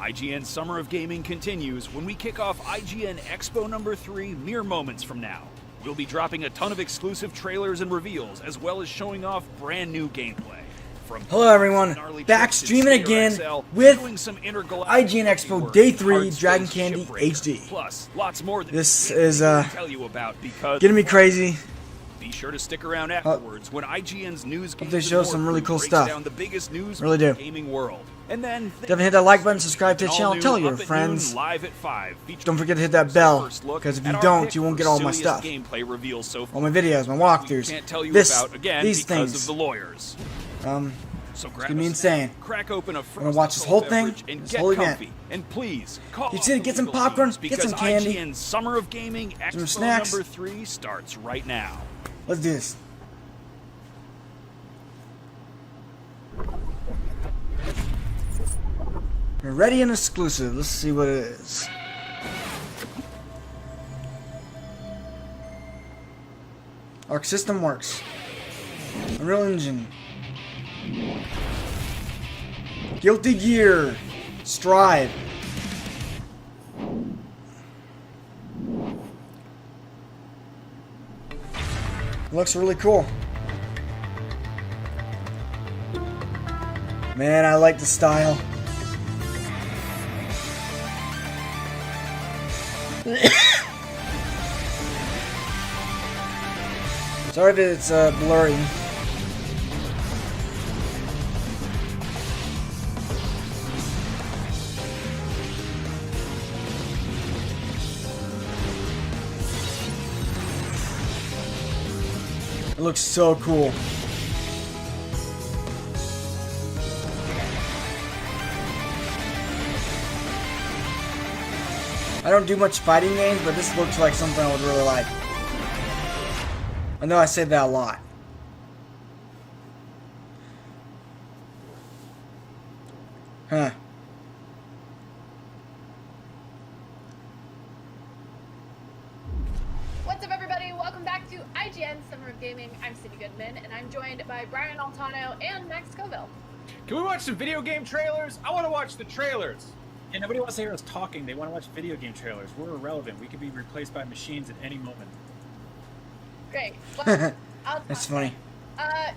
IGN's Summer of Gaming continues when we kick off IGN Expo number 3 mere moments from now. We'll be dropping a ton of exclusive trailers and reveals, as well as showing off brand new gameplay. Hello everyone, back streaming again with IGN Expo Day 3 Dragon Candy HD. Plus, lots more that this is tell you about because getting me crazy. Be sure to stick around afterwards when IGN's news hope they show some really cool stuff. Down the biggest news really do. In the gaming world. And then definitely hit that like button, subscribe to the channel, tell your friends. Live at 5, don't forget to hit that bell, because if you don't, you won't get all my stuff. Gameplay reveals so all my videos, my walkthroughs, these things. Of the lawyers. So it's gonna be insane. Crack open a I'm gonna watch this whole thing, this whole event. And please, call you see, get some popcorn, get some candy. IGN's Summer of Gaming Expo snacks. number 3 starts right now. Let's do this. We're ready and exclusive. Let's see what it is. Arc system works. Unreal Engine. Guilty Gear. Strive. Looks really cool. Man, I like the style. Sorry that it's blurry. It looks so cool. I don't do much fighting games, but this looks like something I would really like. I know I say that a lot. Huh. What's up, everybody? Welcome back to IGN Summer of Gaming. I'm Cindy Goodman, and I'm joined by Brian Altano and Max Scoville. Can we watch some video game trailers? I want to watch the trailers. And nobody wants to hear us talking. They want to watch video game trailers. We're irrelevant. We could be replaced by machines at any moment. Great. Well, that's funny.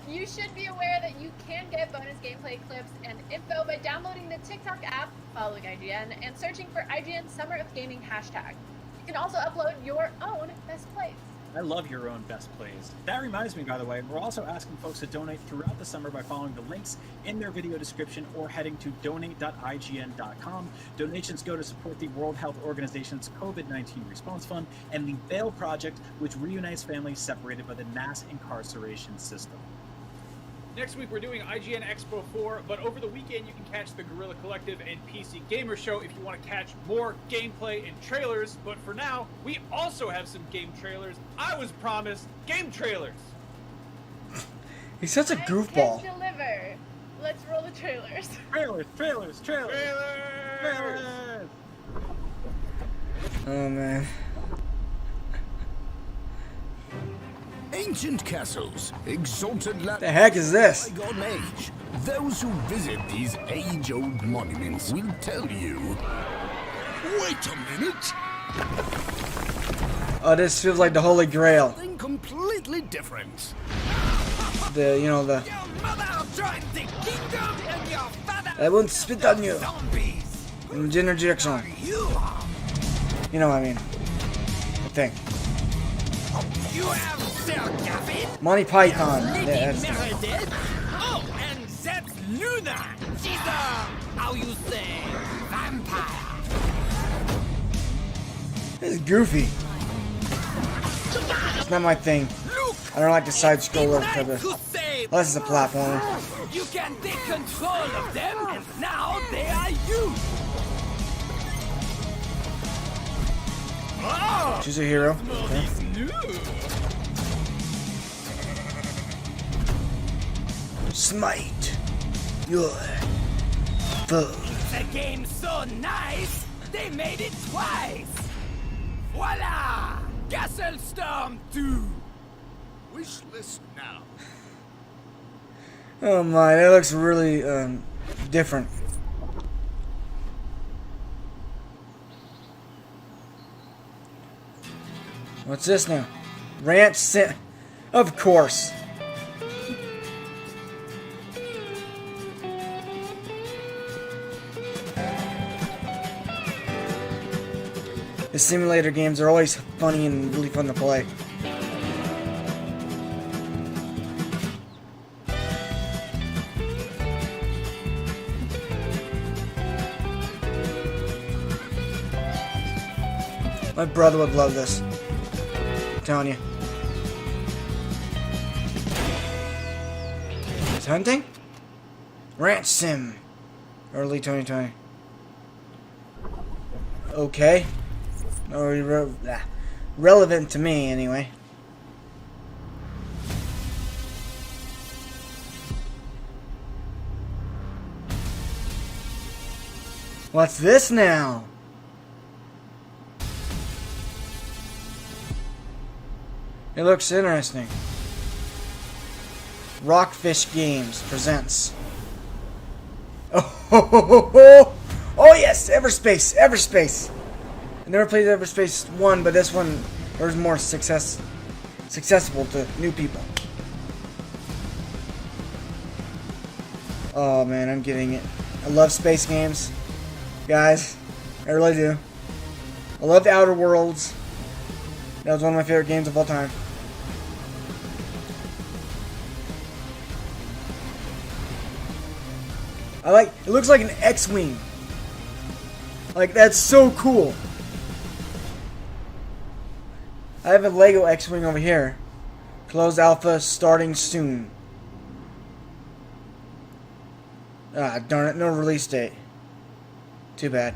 You should be aware that you can get bonus gameplay clips and info by downloading the TikTok app, following IGN, and searching for IGN Summer of Gaming hashtag. You can also upload your own best plays. I love your own best plays. That reminds me, by the way, we're also asking folks to donate throughout the summer by following the links in their video description or heading to donate.ign.com. Donations go to support the World Health Organization's COVID-19 Response Fund and the Bail Project, which reunites families separated by the mass incarceration system. Next week, we're doing IGN Expo 4, but over the weekend, you can catch the Guerrilla Collective and PC Gamer Show if you want to catch more gameplay and trailers. But for now, we also have some game trailers. I was promised game trailers. He's such a goofball. I can deliver. Let's roll the trailers. Trailers. Oh, man. Ancient castles, exalted land. The heck is this? Bygone age. Those who visit these age-old monuments will tell you. Wait a minute. Oh, this feels like the Holy Grail. Something completely different. The, you know, the. I won't spit on you. Gender Jackson. You know what I mean. The thing. Monty Python. Yeah, that's oh, and that's Luna. She's how you say, vampire. This is goofy. It's not my thing. I don't like the side scroller for the. Unless it's a platformer. You can take control of them, and now they are you. Choose a hero. Okay. Smite your foe. The game's so nice, they made it twice. Voila! Castle Storm 2. Wish list now. Oh my, that looks really different. What's this now? Ranch Sim. Of course. The simulator games are always funny and really fun to play. My brother would love this. I'm telling you. It's hunting? Ranch Sim. Early 2020. Okay. Or relevant to me, anyway. What's this now? It looks interesting. Rockfish Games presents. Oh yes, Everspace, Everspace. I never played Everspace 1, but this one was more accessible to new people. Oh man, I'm getting it. I love space games, guys. I really do. I love the Outer Worlds. That was one of my favorite games of all time. It looks like an X-Wing. Like, that's so cool. I have a Lego X-Wing over here. Closed alpha starting soon. Ah, darn it, no release date. Too bad.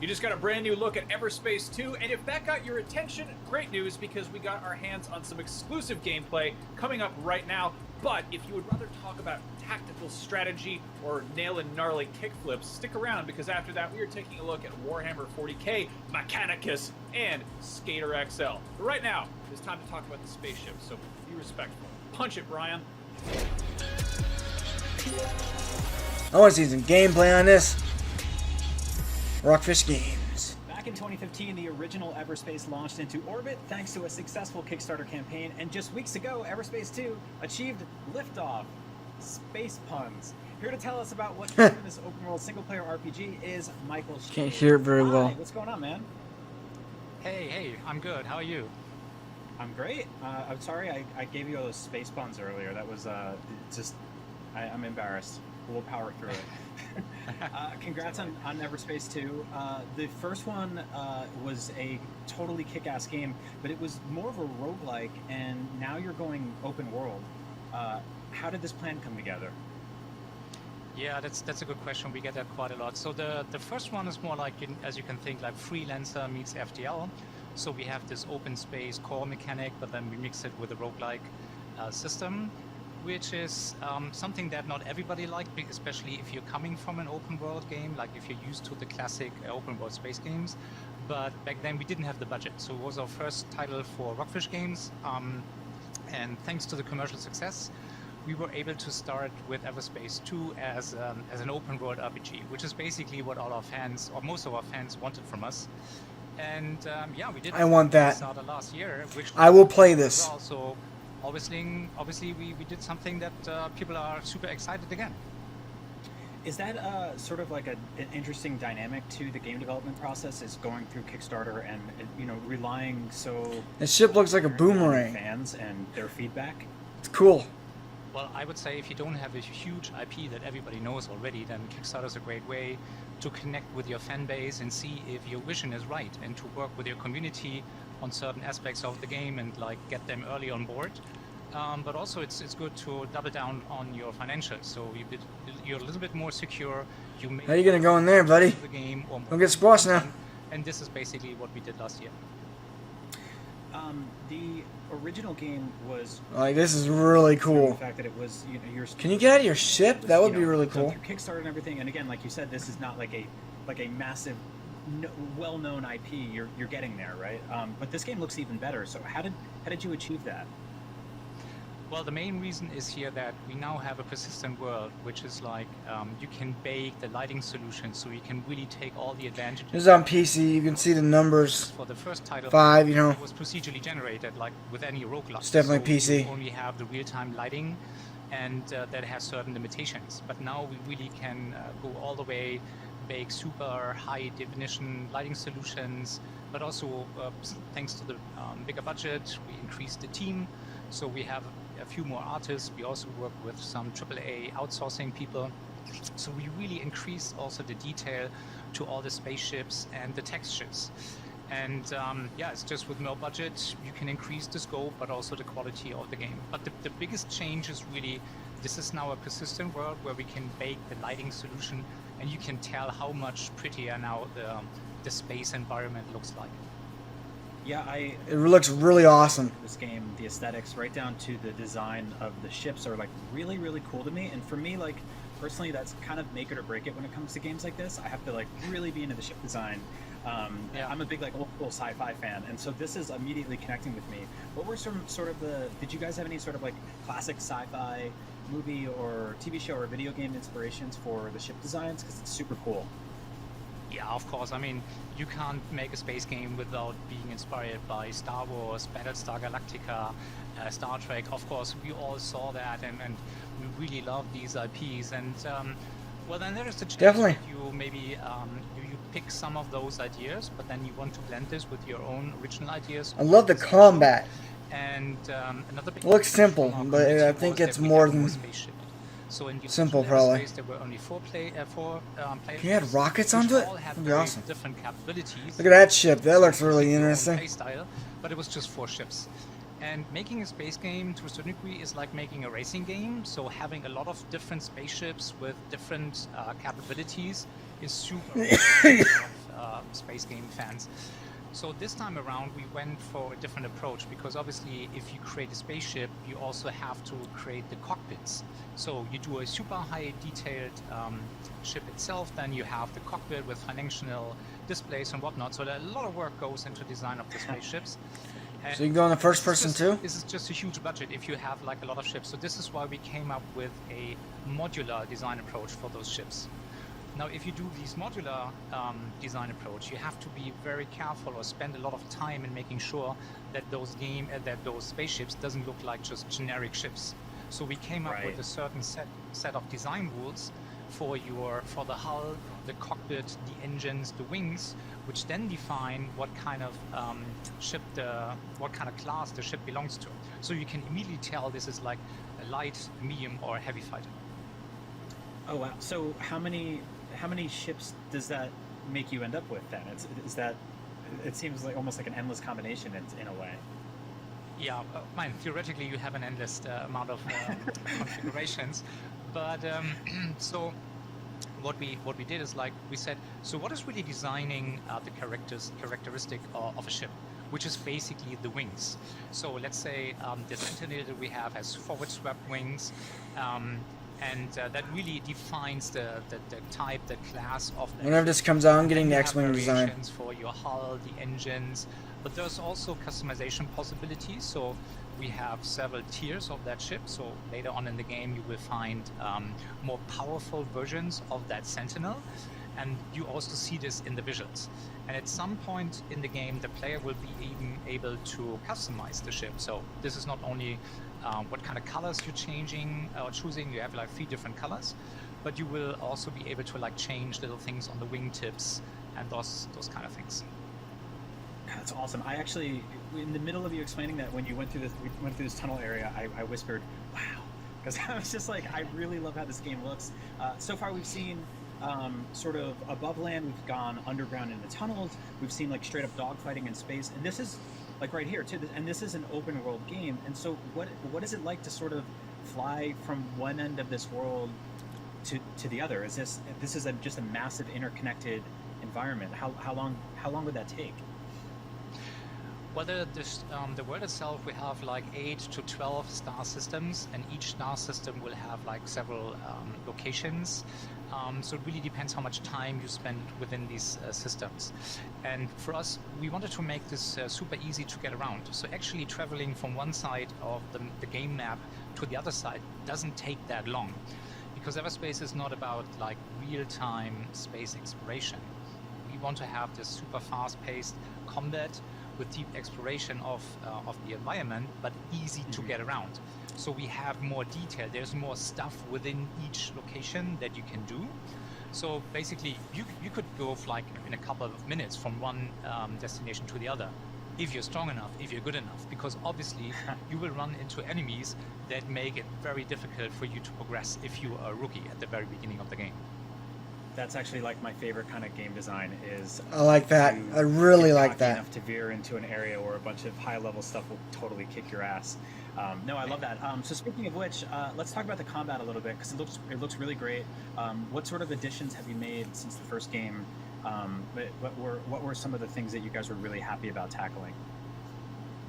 You just got a brand new look at Everspace 2, and if that got your attention, great news, because we got our hands on some exclusive gameplay coming up right now. But if you would rather talk about tactical strategy or nailing gnarly kickflips, stick around, because after that we are taking a look at Warhammer 40k, Mechanicus, and Skater XL. But right now, it's time to talk about the spaceship, so be respectful. Punch it, Brian. I want to see some gameplay on this. Rockfish Games. Back in 2015, the original Everspace launched into orbit thanks to a successful Kickstarter campaign, and just weeks ago, Everspace 2 achieved liftoff. Space puns. Here to tell us about what this open-world single-player RPG is Michael Shea. Can't hear it very well. Hi, what's going on, man? Hey, I'm good. How are you? I'm great. I'm sorry I gave you all those space puns earlier. That was I'm embarrassed. We'll power through it. Congrats on Everspace 2. The first one was a totally kick-ass game, but it was more of a roguelike, and now you're going open world. How did this plan come together? Yeah, that's a good question. We get that quite a lot. So the first one is more like, as you can think, like Freelancer meets FTL. So we have this open space core mechanic, but then we mix it with a roguelike system, which is something that not everybody liked, especially if you're coming from an open world game, like if you're used to the classic open world space games. But back then we didn't have the budget. So it was our first title for Rockfish Games. And thanks to the commercial success, we were able to start with Everspace 2 as an open world RPG, which is basically what all our fans, or most of our fans, wanted from us. And yeah, we did. I want that. Started last year, which I will play this. Also, obviously, we did something that people are super excited again. Is that sort of like an interesting dynamic to the game development process? Is going through Kickstarter and relying so. This ship looks like a boomerang. Fans and their feedback. It's cool. Well, I would say if you don't have a huge IP that everybody knows already, then Kickstarter is a great way to connect with your fan base and see if your vision is right, and to work with your community on certain aspects of the game and like get them early on board. But also it's good to double down on your financials, so you're a little bit more secure. How you gonna go in there, buddy? The game or Don't get squashed now. And this is basically what we did last year. The original game was like, this is really cool. The fact that it was, Can you get out of your ship? That would be really cool. Kickstarter and everything, and again, like you said, this is not like a massive, well-known IP. You're getting there, right? But this game looks even better. So how did you achieve that? Well, the main reason is here that we now have a persistent world, which is like you can bake the lighting solution, so you can really take all the advantages. This is on PC. You can see the numbers. For the first title, 5, you know. it was procedurally generated, like with any roguelike. It's definitely so PC. You only have the real-time lighting, and that has certain limitations. But now we really can go all the way, bake super high-definition lighting solutions, but also thanks to the bigger budget, we increased the team. So we have a few more artists. We also work with some AAA outsourcing people. So we really increase also the detail to all the spaceships and the textures. And yeah, it's just with more budget, you can increase the scope, but also the quality of the game. But the biggest change is really, this is now a persistent world where we can bake the lighting solution, and you can tell how much prettier now the space environment looks like. Yeah, It looks really awesome. This game, the aesthetics, right down to the design of the ships, are like really, really cool to me. And for me, like personally, that's kind of make it or break it when it comes to games like this. I have to like really be into the ship design. Yeah. I'm a big like old school sci-fi fan, and so this is immediately connecting with me. What were some sort of did you guys have any sort of like classic sci-fi movie or TV show or video game inspirations for the ship designs? Because it's super cool. Yeah, of course. I mean, you can't make a space game without being inspired by Star Wars, Battlestar Galactica, Star Trek. Of course, we all saw that, and we really love these IPs. And well, then there is the chance Definitely. that you maybe you pick some of those ideas, but then you want to blend this with your own original ideas. I love the combat. And another big It looks simple, from our but community I think was it's that we more had than spaceship. So in the simple, original probably. Space, there were only four players. Can you add rockets which onto it? all had That'd be very awesome. different capabilities. Look at that ship. That looks So really your own interesting. play style, but it was just 4 ships. And making a space game to a certain degree is like making a racing game. So having a lot of different spaceships with different capabilities is super of space game fans. So this time around we went for a different approach, because obviously if you create a spaceship, you also have to create the cockpits. So you do a super high detailed ship itself, then you have the cockpit with financial displays and whatnot. So a lot of work goes into design of the spaceships. And So you can go in the first this is person just- too? This is just a huge budget if you have like a lot of ships. So this is why we came up with a modular design approach for those ships. Now, if you do this modular design approach, you have to be very careful or spend a lot of time in making sure that those spaceships doesn't look like just generic ships. So we came up with a certain set of design rules for the hull, the cockpit, the engines, the wings, which then define what kind of what kind of class the ship belongs to. So you can immediately tell this is like a light, medium, or a heavy fighter. Oh wow! So how many ships does that make you end up with then? It seems like almost like an endless combination in a way. Yeah, theoretically you have an endless amount of configurations, but so what we did is like we said, so what is really designing the characteristic of a ship, which is basically the wings. So let's say the Sentinel that we have has forward swept wings. And that really defines the type, the class of the Whenever this comes out, I'm getting the You X-Wing have design. variations for your hull, the engines, but there's also customization possibilities. So we have several tiers of that ship. So later on in the game, you will find more powerful versions of that Sentinel, and you also see this in the visuals. And at some point in the game, the player will be even able to customize the ship. So this is not only what kind of colors you're changing or choosing. You have like 3 different colors, but you will also be able to like change little things on the wingtips and those kind of things. That's awesome. I actually, in the middle of you explaining that, when you went through this tunnel area, I whispered, "Wow," because I was just like, I really love how this game looks. So far, we've seen sort of above land. We've gone underground in the tunnels. We've seen like straight up dogfighting in space, and this is like right here too. And this is an open world game. And so, what is it like to sort of fly from one end of this world to the other? Is this is just a massive interconnected environment? How long would that take? Well, the world itself, we have like 8 to 12 star systems, and each star system will have like several locations. So it really depends how much time you spend within these systems. And for us, we wanted to make this super easy to get around. So actually traveling from one side of the game map to the other side doesn't take that long, because Everspace is not about like real-time space exploration. We want to have this super fast-paced combat with deep exploration of the environment, but easy to get around. So we have more detail. There's more stuff within each location that you can do. So basically, you could go like in a couple of minutes from one destination to the other, if you're strong enough, if you're good enough, because obviously you will run into enemies that make it very difficult for you to progress if you are a rookie at the very beginning of the game. That's actually like my favorite kind of game design is. I like that. I really like that. Enough to veer into an area where a bunch of high-level stuff will totally kick your ass. No, I love that. So speaking of which, let's talk about the combat a little bit, because it looks really great. What sort of additions have you made since the first game? What were some of the things that you guys were really happy about tackling?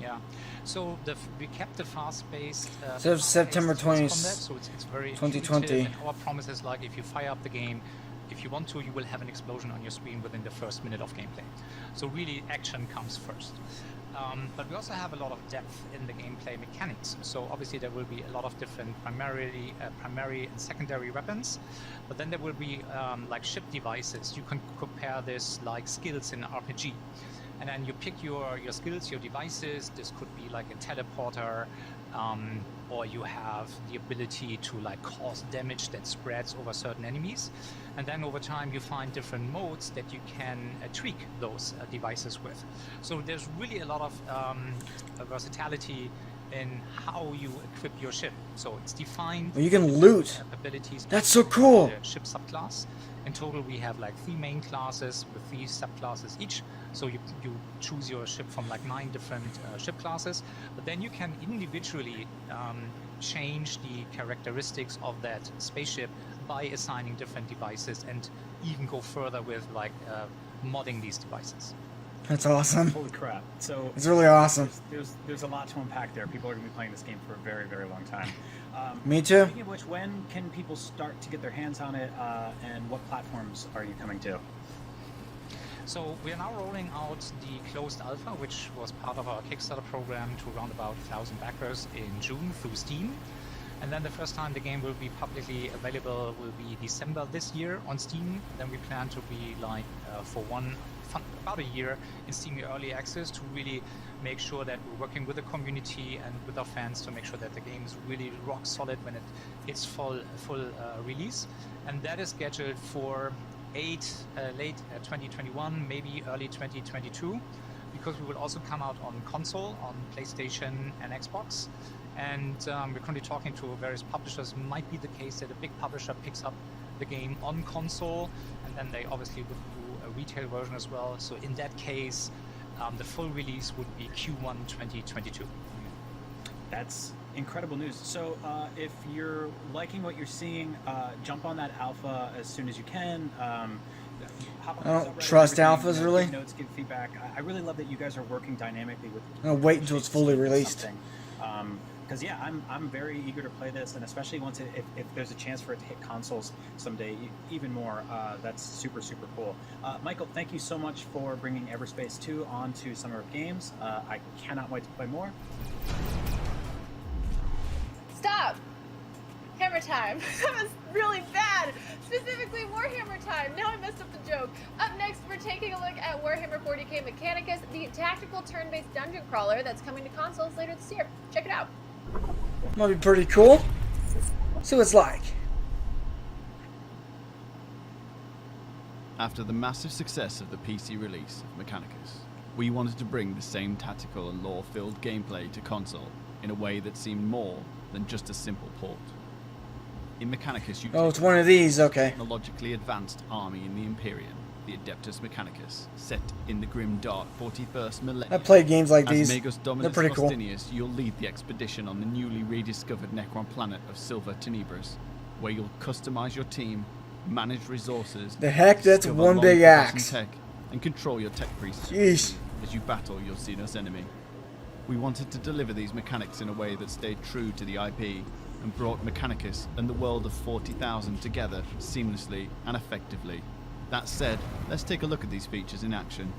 Yeah, so we kept the fast-paced. So September 20th, so it's very 2020. And our promise is like if you fire up the game, if you want to, you will have an explosion on your screen within the first minute of gameplay. So really, action comes first. But we also have a lot of depth in the gameplay mechanics. So obviously there will be a lot of different primary and secondary weapons. But then there will be like ship devices. You can compare this like skills in an RPG. And then you pick your skills, your devices. This could be like a teleporter, or you have the ability to like cause damage that spreads over certain enemies. And then over time you find different modes that you can tweak those devices with. So there's really a lot of versatility in how you equip your ship. So it's defined. Well, you can loot. Abilities. That's so cool. The ship subclass. In total, we have like 3 main classes with 3 subclasses each. So you choose your ship from like 9 different ship classes, but then you can individually change the characteristics of that spaceship by assigning different devices, and even go further with like modding these devices. That's awesome. Holy crap! So it's really awesome. There's a lot to unpack there. People are going to be playing this game for a very, very long time. Me too. Speaking of which, when can people start to get their hands on it, and what platforms are you coming to? So we are now rolling out the closed alpha, which was part of our Kickstarter program, to around about 1,000 backers in June through Steam. And then the first time the game will be publicly available will be December this year on Steam. Then we plan to be like for about a year in Steam Early Access, to really make sure that we're working with the community and with our fans to make sure that the game is really rock solid when it hits full release. And that is scheduled for late 2021, maybe early 2022, because we will also come out on console, on PlayStation and Xbox. And we're currently talking to various publishers. Might be the case that a big publisher picks up the game on console, and then they obviously would do a retail version as well. So in that case, the full release would be Q1 2022. That's incredible news. So if you're liking what you're seeing, jump on that alpha as soon as you can. Hop on I don't trust alphas really. Give notes, give feedback. I really love that you guys are working dynamically with. I'll wait until it's fully released. Because yeah, I'm very eager to play this, and especially once if there's a chance for it to hit consoles someday, even more. That's super cool. Michael, thank you so much for bringing Everspace 2 onto Summer of Games. I cannot wait to play more. Stop! Hammer time. That was really bad. Specifically Warhammer time. Now I messed up the joke. Up next, we're taking a look at Warhammer 40k Mechanicus, the tactical turn-based dungeon crawler that's coming to consoles later this year. Check it out. Might be pretty cool. See what it's like. After the massive success of the PC release of Mechanicus, we wanted to bring the same tactical and lore-filled gameplay to console in a way that seemed more than just a simple port. In Mechanicus, you it's one of these, okay. Technologically advanced army in the Imperium, the Adeptus Mechanicus, set in the grim dark 41st millennium. I played games like As these. Magus They're Dominus pretty cool. Faustinius, you'll lead the expedition on the newly rediscovered Necron planet of Silver Tenebris, where you'll customize your team, manage resources. The heck, that's discover one big long-progressing axe. Tech, and control your tech priests Jeez. as you battle your Xenos enemy. We wanted to deliver these mechanics in a way that stayed true to the IP, and brought Mechanicus and the world of 40,000 together seamlessly and effectively. That said, let's take a look at these features in action.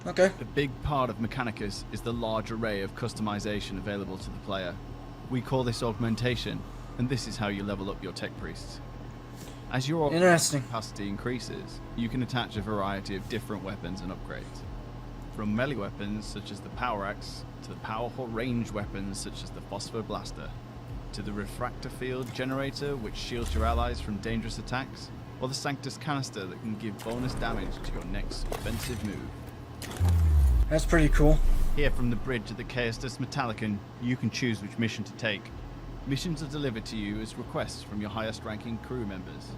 Okay. A big part of Mechanicus is the large array of customization available to the player. We call this augmentation, and this is how you level up your tech priests. As your Interesting. capacity increases, you can attach a variety of different weapons and upgrades. From melee weapons such as the Power Axe, to the powerful range weapons such as the Phosphor Blaster, to the Refractor Field Generator which shields your allies from dangerous attacks, or the Sanctus Canister that can give bonus damage to your next offensive move. That's pretty cool. Here from the bridge of the Caestus Metallicon, you can choose which mission to take. Missions are delivered to you as requests from your highest ranking crew members.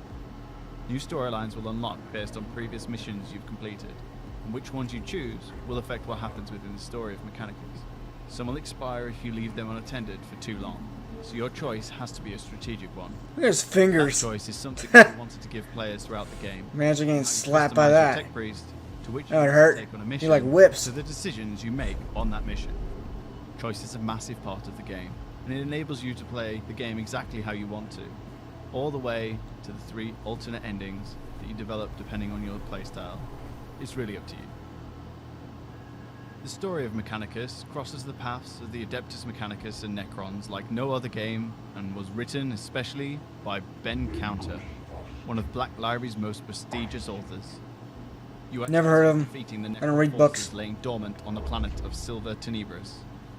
New storylines will unlock based on previous missions you've completed, and which ones you choose will affect what happens within the story of Mechanicus. Some will expire if you leave them unattended for too long, so your choice has to be a strategic one. Look at his fingers. That choice is something that we wanted to give players throughout the game. Imagine getting How you slapped by customize your that. tech priest, to which That would you hurt. take on a He mission, like whips. to the decisions you make on that mission. Choice is a massive part of the game, and it enables you to play the game exactly how you want to, all the way to the 3 alternate endings that you develop depending on your playstyle. It's really up to you. The story of Mechanicus crosses the paths of the Adeptus Mechanicus and Necrons like no other game, and was written especially by Ben Counter, one of Black Library's most prestigious authors. You are Never heard of him. defeating the I don't read Necron books. forces laying dormant on the planet of Silver Tenebris.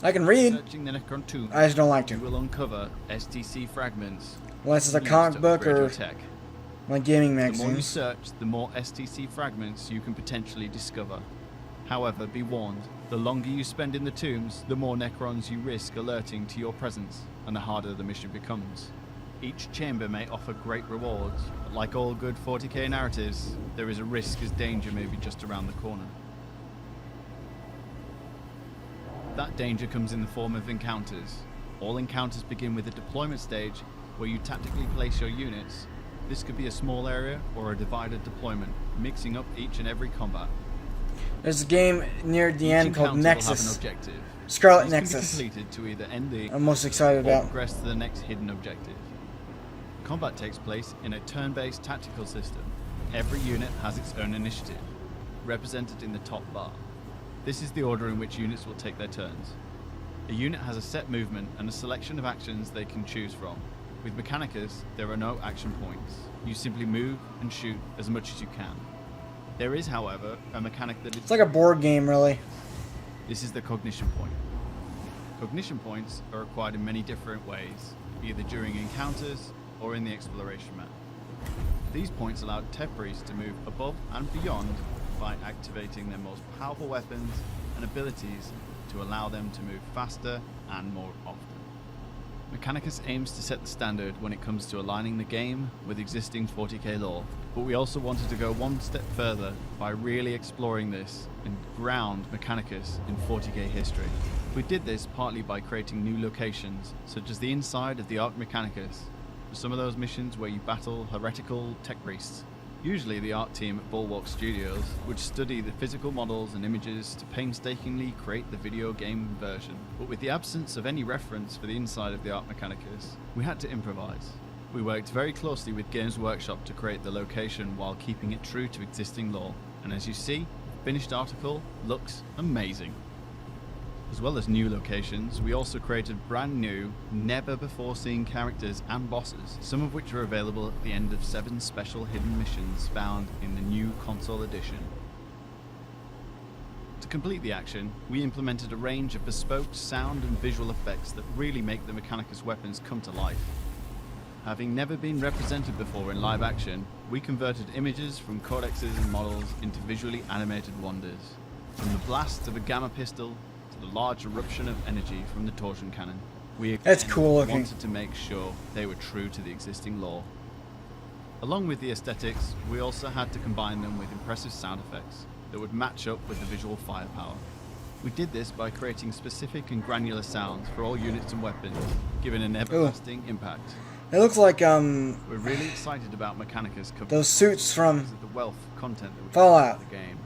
I can read. Searching the Necron tomb, I just don't like you to. will uncover STC fragments Unless it's a used to comic book upgrade your or tech. like gaming The more you magazines. search, the more STC fragments you can potentially discover. However, be warned, the longer you spend in the tombs, the more Necrons you risk alerting to your presence, and the harder the mission becomes. Each chamber may offer great rewards, but like all good 40k narratives, there is a risk as danger may be just around the corner. That danger comes in the form of encounters. All encounters begin with a deployment stage where you tactically place your units. This could be a small area or a divided deployment, mixing up each and every combat. There's a game near the Each end called encounter will have an Nexus. objective. Scarlet These Nexus. can be completed to either end the I'm most excited or about. progress to the next hidden objective. Combat takes place in a turn-based tactical system. Every unit has its own initiative, represented in the top bar. This is the order in which units will take their turns. A unit has a set movement and a selection of actions they can choose from. With Mechanicus, there are no action points. You simply move and shoot as much as you can. There is, however, a mechanic that is... It's like a board game, really. This is the cognition point. Cognition points are acquired in many different ways, either during encounters or in the exploration map. These points allow tech priests to move above and beyond by activating their most powerful weapons and abilities to allow them to move faster and more often. Mechanicus aims to set the standard when it comes to aligning the game with existing 40k lore, but we also wanted to go one step further by really exploring this and ground Mechanicus in 40k history. We did this partly by creating new locations, such as the inside of the Ark Mechanicus, for some of those missions where you battle heretical tech priests. Usually the art team at Bulwark Studios would study the physical models and images to painstakingly create the video game version, but with the absence of any reference for the inside of the Ark Mechanicus, we had to improvise. We worked very closely with Games Workshop to create the location while keeping it true to existing lore, and as you see, the finished article looks amazing. As well as new locations, we also created brand new, never before seen characters and bosses, some of which are available at the end of 7 special hidden missions found in the new console edition. To complete the action, we implemented a range of bespoke sound and visual effects that really make the Mechanicus weapons come to life. Having never been represented before in live action, we converted images from codexes and models into visually animated wonders. From the blast of a gamma pistol, the large eruption of energy from the torsion cannon. We That's again cool looking. wanted to make sure they were true to the existing lore. Along with the aesthetics, we also had to combine them with impressive sound effects that would match up with the visual firepower. We did this by creating specific and granular sounds for all units and weapons, giving an everlasting impact. It looks like We're really excited about Mechanicus covering those suits from because of the wealth of content that we Fallout. have in the game.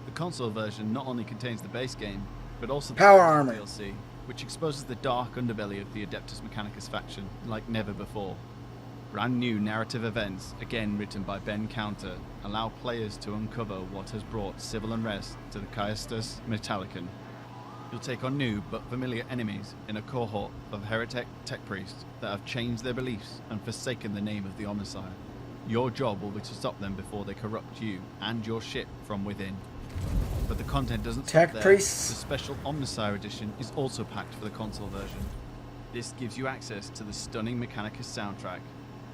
The console version not only contains the base game, but also the Power armor. DLC, which exposes the dark underbelly of the Adeptus Mechanicus faction like never before. Brand new narrative events, again written by Ben Counter, allow players to uncover what has brought civil unrest to the Caestus Metallicum. You'll take on new but familiar enemies in a cohort of heretic tech priests that have changed their beliefs and forsaken the name of the Omnissiah. Your job will be to stop them before they corrupt you and your ship from within. But the content doesn't stop Tech there. priests. The special Omnissiah edition is also packed for the console version. This gives you access to the stunning Mechanicus soundtrack,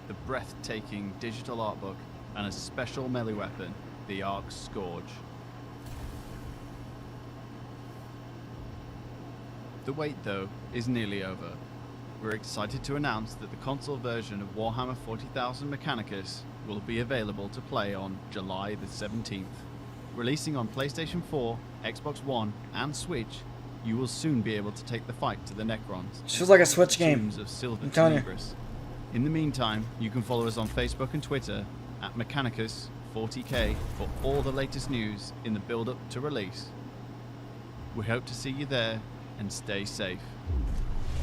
the breathtaking digital art book, and a special melee weapon, the Arc Scourge. The wait, though, is nearly over. We're excited to announce that the console version of Warhammer 40,000 Mechanicus will be available to play on July the 17th. Releasing on PlayStation 4, Xbox One, and Switch, you will soon be able to take the fight to the Necrons. It feels like a Switch game. Of Silver I'm telling you. Tenebris. In the meantime, you can follow us on Facebook and Twitter at Mechanicus40k for all the latest news in the build-up to release. We hope to see you there, and stay safe.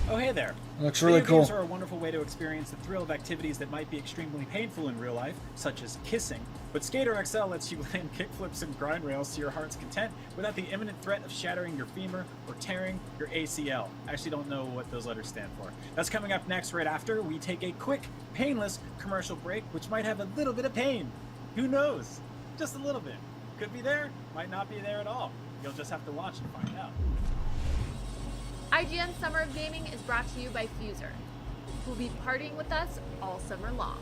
Oh, hey there. It looks really Video games cool. are a wonderful way to experience the thrill of activities that might be extremely painful in real life, such as kissing. But Skater XL lets you land kickflips and grind rails to your heart's content without the imminent threat of shattering your femur or tearing your ACL. I actually don't know what those letters stand for. That's coming up next right after we take a quick, painless commercial break, which might have a little bit of pain. Who knows? Just a little bit. Could be there, might not be there at all. You'll just have to watch and find out. IGN Summer of Gaming is brought to you by Fuser, who will be partying with us all summer long.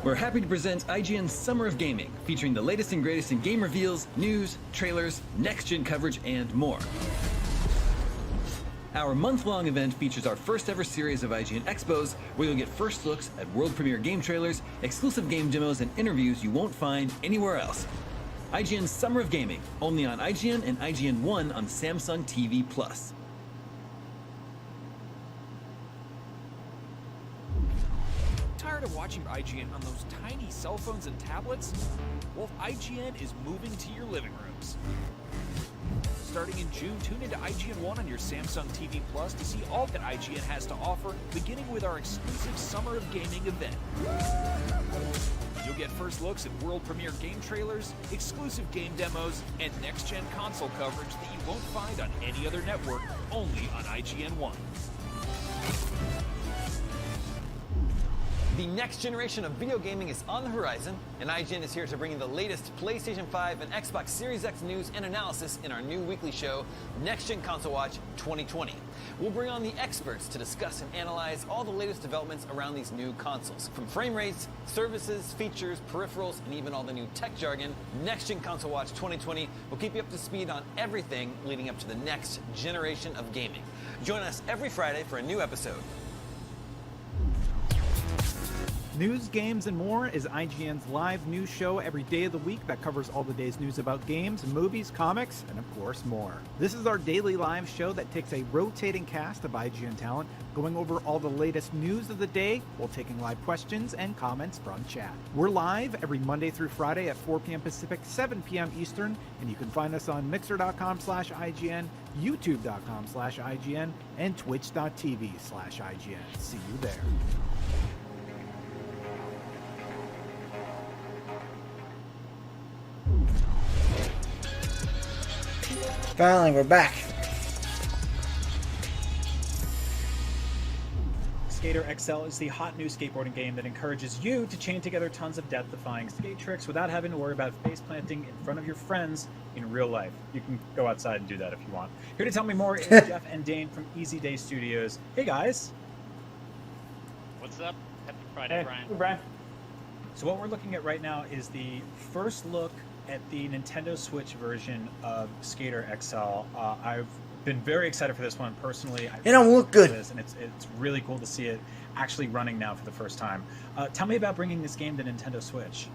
We're happy to present IGN's Summer of Gaming, featuring the latest and greatest in game reveals, news, trailers, next-gen coverage, and more. Our month-long event features our first ever series of IGN Expos, where you'll get first looks at world premiere game trailers, exclusive game demos, and interviews you won't find anywhere else. IGN's Summer of Gaming, only on IGN and IGN One on Samsung TV Plus. Tired of watching IGN on those tiny cell phones and tablets? Well, IGN is moving to your living rooms. Starting in June, tune into IGN One on your Samsung TV Plus to see all that IGN has to offer, beginning with our exclusive Summer of Gaming event. You'll get first looks at world premiere game trailers, exclusive game demos, and next-gen console coverage that you won't find on any other network, only on IGN One. The next generation of video gaming is on the horizon, and IGN is here to bring you the latest PlayStation 5 and Xbox Series X news and analysis in our new weekly show, Next Gen Console Watch 2020. We'll bring on the experts to discuss and analyze all the latest developments around these new consoles. From frame rates, services, features, peripherals, and even all the new tech jargon, Next Gen Console Watch 2020 will keep you up to speed on everything leading up to the next generation of gaming. Join us every Friday for a new episode. News, games, and more is IGN's live news show every day of the week that covers all the day's news about games, movies, comics, and of course more. This is our daily live show that takes a rotating cast of IGN talent going over all the latest news of the day while taking live questions and comments from chat. We're live every Monday through Friday at 4 p.m. Pacific, 7 p.m. Eastern, and you can find us on mixer.com/IGN, youtube.com/IGN, and twitch.tv/IGN. See you there. Finally, we're back. Skater XL is the hot new skateboarding game that encourages you to chain together tons of death-defying skate tricks without having to worry about face planting in front of your friends in real life. You can go outside and do that if you want. Here to tell me more is Jeff and Dane from Easy Day Studios. Hey guys. What's up? Happy Friday, Brian. Hey, Brian. So what we're looking at right now is the first look at the Nintendo Switch version of Skater XL. I've been very excited for this one personally. It don't look good. And it's really cool to see it actually running now for the first time. Tell me about bringing this game to Nintendo Switch.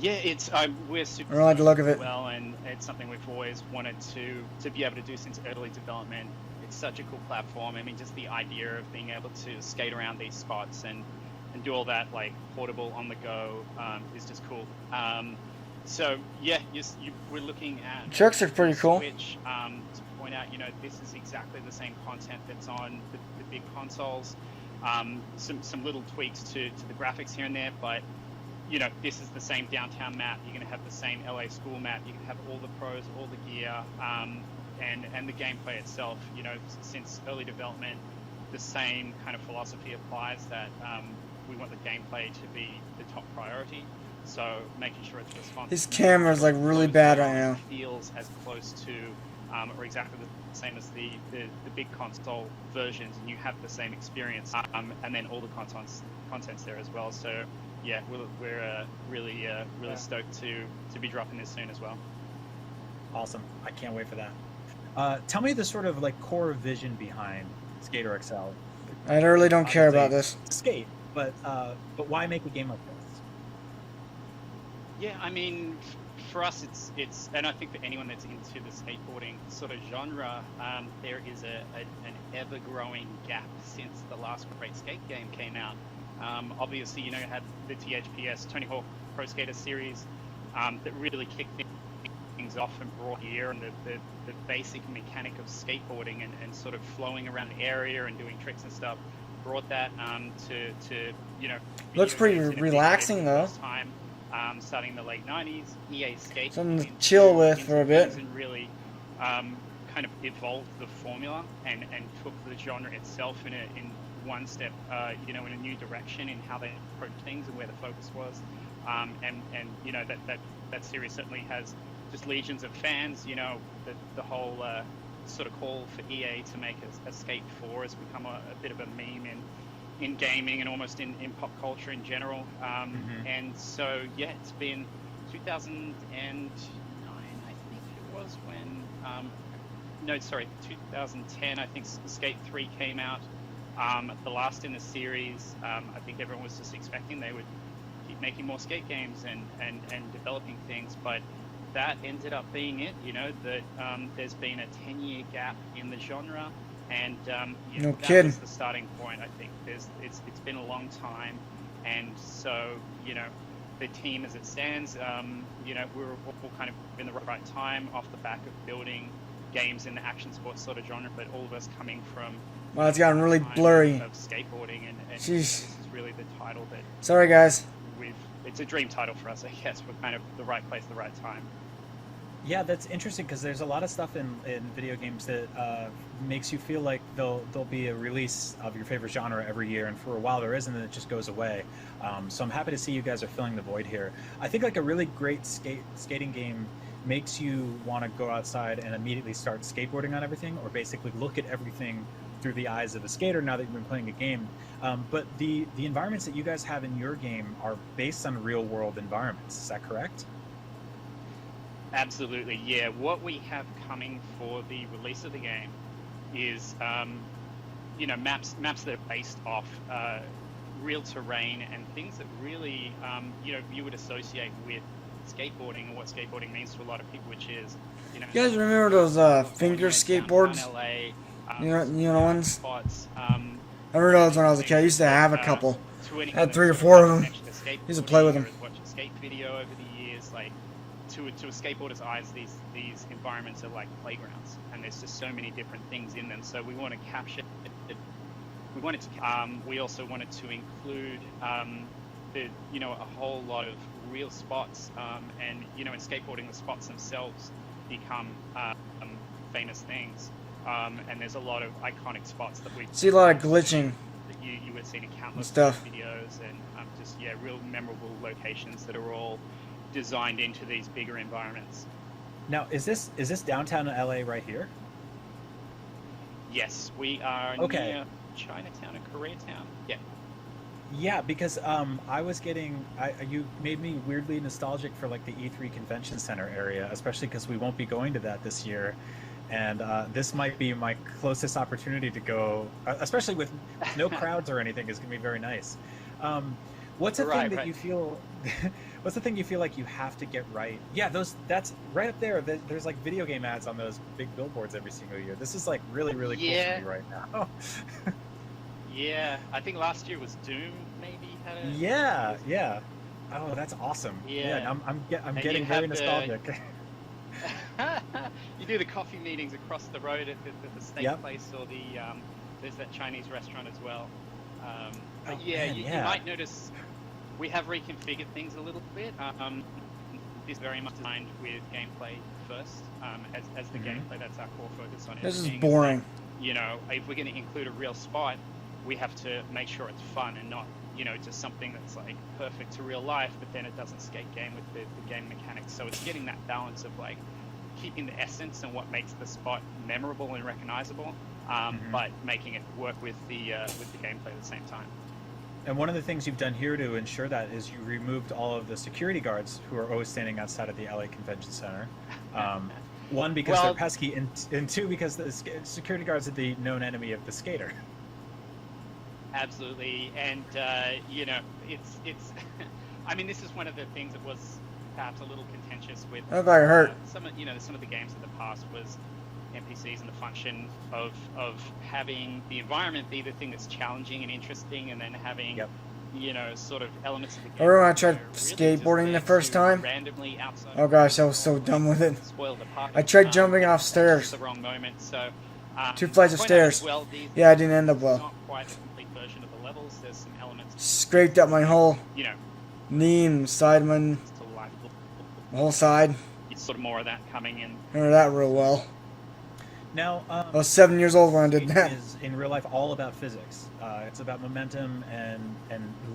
Yeah, it's we're super I don't like the look of it. well, and it's something we've always wanted to be able to do since early development. It's such a cool platform. I mean, just the idea of being able to skate around these spots and do all that like portable on the go is just cool. So yeah, we're looking at Trucks are pretty cool. Switch, to point out, this is exactly the same content that's on the big consoles. Some little tweaks to the graphics here and there, but this is the same downtown map. You're going to have the same LA school map. You can have all the pros, all the gear, and the gameplay itself. Since early development, the same kind of philosophy applies that we want the gameplay to be the top priority. So making sure it's responsive. His camera's like really bad right now. Feels as close to or exactly the same as the big console versions, and you have the same experience, and then all the content's there as well. So yeah, we're really stoked to be dropping this soon as well. Awesome! I can't wait for that. Tell me the sort of like core vision behind Skater XL. I really don't care about this. Skate, but why make a game like this? Yeah, I mean, for us, it's, and I think for anyone that's into the skateboarding sort of genre, there is an ever-growing gap since the last great skate game came out. Obviously, you had the THPS Tony Hawk Pro Skater series that really kicked things off and brought here and the basic mechanic of skateboarding and sort of flowing around the area and doing tricks and stuff. Brought that to Looks pretty relaxing though. Time, starting in the late 90s, EA Skate. Something to chill with for a bit. And really kind of evolved the formula and took the genre itself in one step, in a new direction in how they approach things and where the focus was. That series certainly has just legions of fans. The whole sort of call for EA to make a Skate 4 has become a bit of a meme in gaming and almost in pop culture in general. And so, yeah, it's been 2009, I think it was when, 2010, I think Skate 3 came out. The last in the series. I think everyone was just expecting they would keep making more skate games and developing things, but that ended up being it. That there's been a 10-year gap in the genre, and no that kidding. was the starting point. I think it's been a long time, and so the team as it stands, we're all kind of in the right time off the back of building games in the action sports sort of genre, but all of us coming from Wow, it's gotten really blurry. of skateboarding, and Jeez. This is really the title that Sorry guys. it's a dream title for us, I guess. We're kind of the right place, the right time. Yeah, that's interesting because there's a lot of stuff in video games that makes you feel like there'll be a release of your favorite genre every year, and for a while there isn't, and it just goes away. So I'm happy to see you guys are filling the void here. I think like a really great skating game makes you want to go outside and immediately start skateboarding on everything, or basically look at everything through the eyes of a skater now that you've been playing a game. But the environments that you guys have in your game are based on real world environments. Is that correct? Absolutely, yeah. What we have coming for the release of the game is, maps that are based off real terrain and things that really, you would associate with skateboarding and what skateboarding means to a lot of people, which is, You guys remember those finger skateboards? LA, ones? spots, I remember those when I was a kid. I used to have a couple. to any I had kind 3 or of 4 of them. connection to skateboarding, Used to play with them. or watch a skate video over the years, like to a skateboarder's eyes, these environments are like playgrounds, and there's just so many different things in them. So we want to capture it. We also wanted to include a whole lot of real spots, and in skateboarding, the spots themselves become famous things. And there's a lot of iconic spots that we See a lot of glitching. That you would have seen in countless stuff. videos, and real memorable locations that are all designed into these bigger environments. Now, is this downtown LA right here? Yes, we are near Chinatown and Koreatown. Yeah. Yeah, because I was getting, you made me weirdly nostalgic for like the E3 Convention Center area, especially because we won't be going to that this year. And this might be my closest opportunity to go, especially with no crowds or anything. Is going to be very nice. What's a thing that you feel? What's the thing you feel like you have to get right? Yeah, that's right up there. There's like video game ads on those big billboards every single year. This is like really cool for me right now. Yeah, I think last year was Doom. Maybe had a. Yeah. Oh, that's awesome. Yeah. I'm getting very nostalgic. You do the coffee meetings across the road at the steak place, or there's that Chinese restaurant as well. You might notice we have reconfigured things a little bit. This is very much designed with gameplay first, as the gameplay. That's our core focus on it. This is boring. If we're going to include a real spot, we have to make sure it's fun and not, just something that's like perfect to real life, but then it doesn't skate game with the game mechanics. So it's getting that balance of like keeping the essence and what makes the spot memorable and recognizable, but making it work with the gameplay at the same time. And one of the things you've done here to ensure that is you removed all of the security guards who are always standing outside of the LA Convention Center. One, because they're pesky, and two, because the security guards are the known enemy of the skater. Absolutely, and it's. I mean, this is one of the things that was perhaps a little contentious with. That got hurt. Some of the games in the past was NPCs and the function of having the environment be the thing that's challenging and interesting, and then having sort of elements of the game. Remember when I tried skateboarding the first time? Oh gosh, I was so dumb with it. I tried jumping off stairs. The wrong moment, so. 2 flights of stairs. Yeah, I didn't end up well. Not quite a complete version of the levels. There's some elements. Scraped up my whole knee and side, my whole side. It's sort of more of that coming in. Remember that real well. Now, I was 7 years old when I did that. Is in real life all about physics. It's about momentum and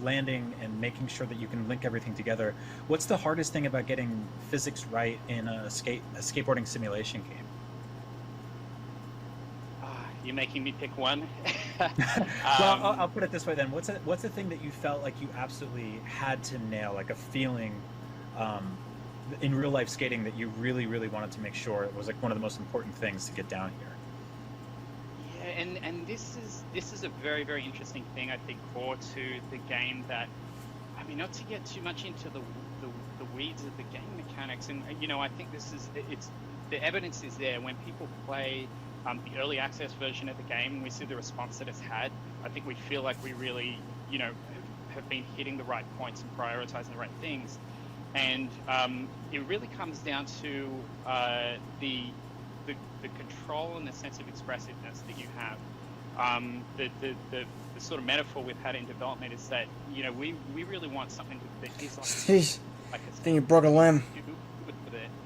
landing and making sure that you can link everything together. What's the hardest thing about getting physics right in a skateboarding simulation game? You're making me pick one. Well, I'll put it this way then. What's the thing that you felt like you absolutely had to nail, like a feeling in real life skating that you really, really wanted to make sure it was like one of the most important things to get down here? Yeah, and this is a very, very interesting thing, I think, core to the game. That, I mean, not to get too much into the weeds of the game mechanics, and I think the evidence is there when people play the early access version of the game, and we see the response that it's had. I think we feel like we really, have been hitting the right points and prioritizing the right things. And it really comes down to the control and the sense of expressiveness that you have. The sort of metaphor we've had in development is that we really want something that is like I think you broke a limb.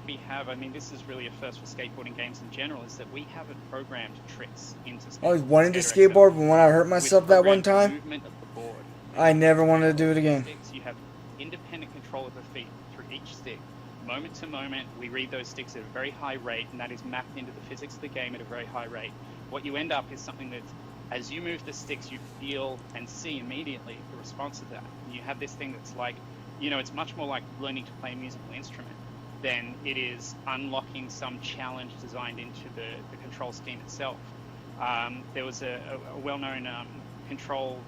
We have, I mean, this is really a first for skateboarding games in general, is that we haven't programmed tricks into skateboarding. I always wanted to skateboard, but when I hurt myself that one time, movement of the board. I never wanted to do it again. You have independent control of the feet through each stick. Moment to moment, we read those sticks at a very high rate, and that is mapped into the physics of the game at a very high rate. What you end up is something that, as you move the sticks, you feel and see immediately the response of that. And you have this thing that's like, it's much more like learning to play a musical instrument than it is unlocking some challenge designed into the control scheme itself. There was a well-known control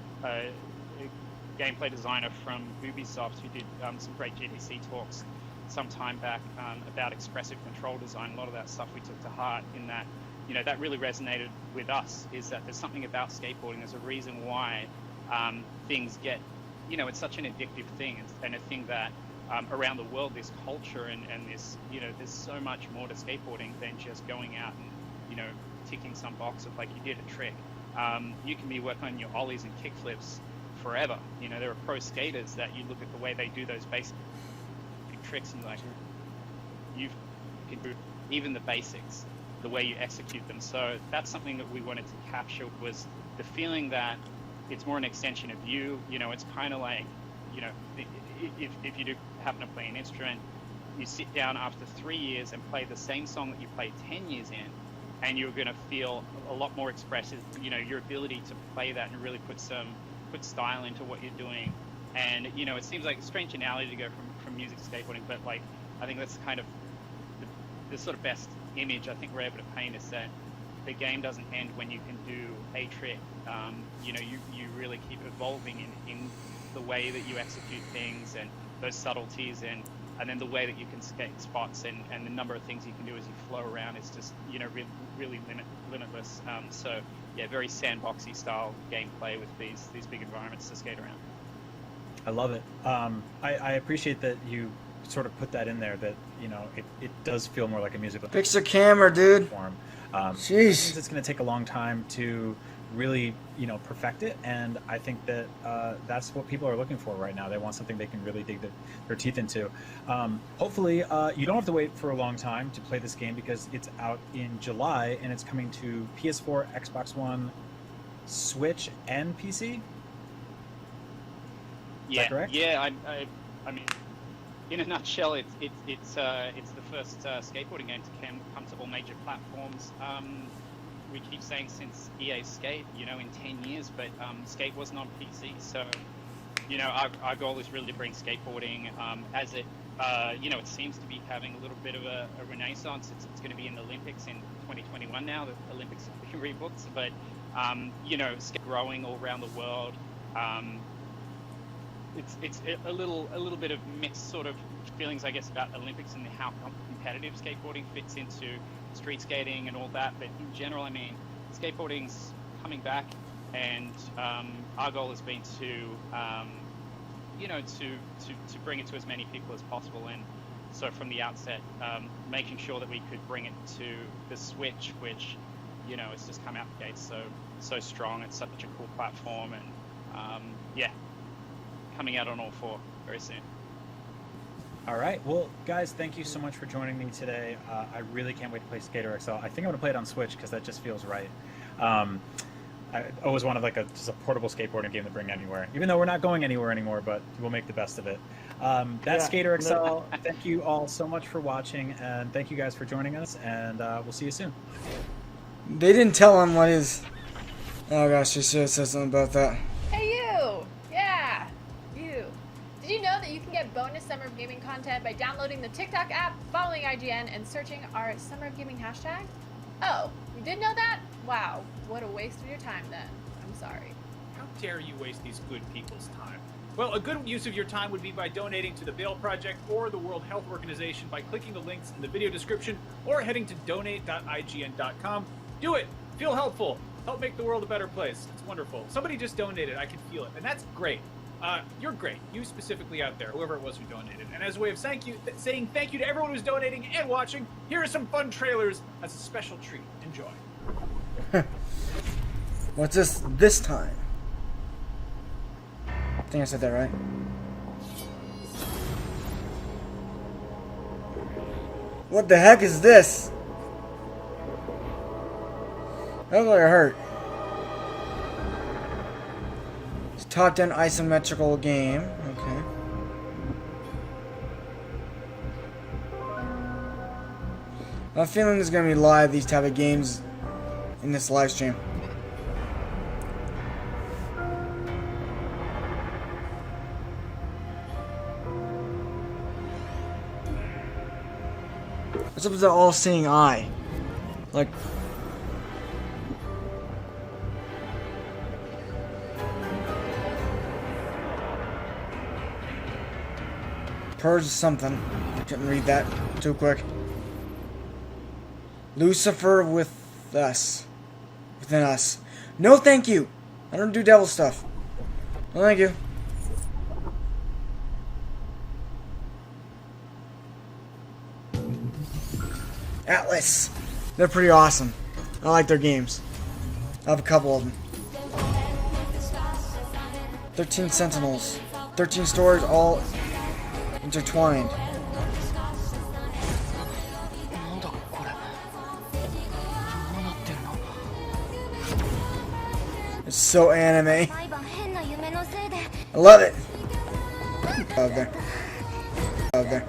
gameplay designer from Ubisoft who did some great GDC talks some time back about expressive control design. A lot of that stuff we took to heart in that, that really resonated with us, is that there's something about skateboarding. There's a reason why things get, it's such an addictive thing, and a thing that around the world, this culture and this, there's so much more to skateboarding than just going out and, ticking some box of like you did a trick. You can be working on your ollies and kickflips forever. There are pro skaters that you look at the way they do those basic tricks and you're like, you can do even the basics, the way you execute them. So that's something that we wanted to capture, was the feeling that it's more an extension of you. It's kind of like, if you do happen to play an instrument, you sit down after 3 years and play the same song that you played 10 years in, and you're going to feel a lot more expressive. Your ability to play that and really put style into what you're doing. And it seems like a strange analogy to go from music to skateboarding, but like I think that's kind of the sort of best image I think we're able to paint, is that the game doesn't end when you can do a trick. You really keep evolving in the way that you execute things, and those subtleties and then the way that you can skate spots and the number of things you can do as you flow around is just, you know, really limitless. So yeah, very sandboxy style gameplay with these big environments to skate around. I love it. I appreciate that you sort of put that in there, that, you know, it does feel more like a musical. Fix your camera, dude. Jeez. It means it's going to take a long time to really, you know, perfect it, and I think that that's what people are looking for right now. They want something they can really dig their teeth into. Hopefully, you don't have to wait for a long time to play this game, because it's out in July and it's coming to PS4, Xbox One, Switch, and PC. Is that correct? Yeah. I mean, in a nutshell, it's the first skateboarding game to come to all major platforms. We keep saying since EA Skate, you know, in 10 years, but Skate wasn't on PC. So, you know, our goal is really to bring skateboarding as it, you know, it seems to be having a little bit of a renaissance. It's going to be in the Olympics in 2021 now. The Olympics have been rebooked, but, you know, skate growing all around the world. It's a little bit of mixed sort of feelings, I guess, about Olympics and how competitive skateboarding fits into street skating and all that. But in general, I mean, skateboarding's coming back, and our goal has been to, you know, to bring it to as many people as possible. And so from the outset, making sure that we could bring it to the Switch, which, you know, it's just come out the gates so strong. It's such a cool platform, and yeah, coming out on all four very soon. All right. Well, guys, thank you so much for joining me today. I really can't wait to play Skater XL. I think I'm going to play it on Switch because that just feels right. I always wanted like just a portable skateboarding game to bring anywhere, even though we're not going anywhere anymore, but we'll make the best of it. That's Skater XL. Thank you all so much for watching, and thank you guys for joining us, and we'll see you soon. They didn't tell him what his... Oh gosh, she should have said something about that. Hey you! Yeah, you. Did you know that you can get bonus Summer of Gaming content by downloading the TikTok app, following IGN, and searching our Summer of Gaming hashtag? Oh, you did know that? Wow, what a waste of your time then. I'm sorry. How dare you waste these good people's time? Well, a good use of your time would be by donating to the Bail Project or the World Health Organization by clicking the links in the video description or heading to donate.ign.com. Do it! Feel helpful! Help make the world a better place. It's wonderful. Somebody just donated. I can feel it. And that's great. You're great. You specifically out there, whoever it was who donated. And as a way of saying thank you to everyone who's donating and watching, here are some fun trailers as a special treat. Enjoy. What's this time? I think I said that right. What the heck is this? That looks like it hurt. It's a top-down isometrical game. Okay. I have a feeling there's gonna be live these type of games in this live stream. What's up with the all-seeing eye? Like... Purge something. Couldn't read that too quick. Lucifer with us. Within us. No thank you. I don't do devil stuff. No thank you. Atlas. They're pretty awesome. I like their games. I have a couple of them. 13 Sentinels. 13 stories all intertwined. It's so anime. I love it. Out there. Out there.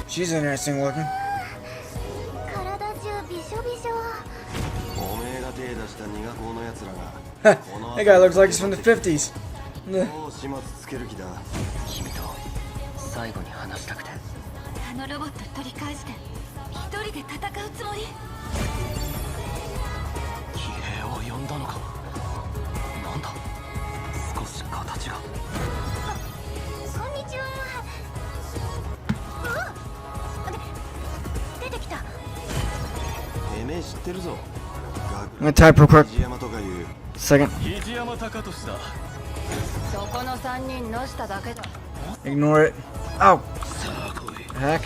She's interesting looking. That guy looks like he's from the 50s. I'm gonna type real quick. Second. Ignore it. Ow. Heck.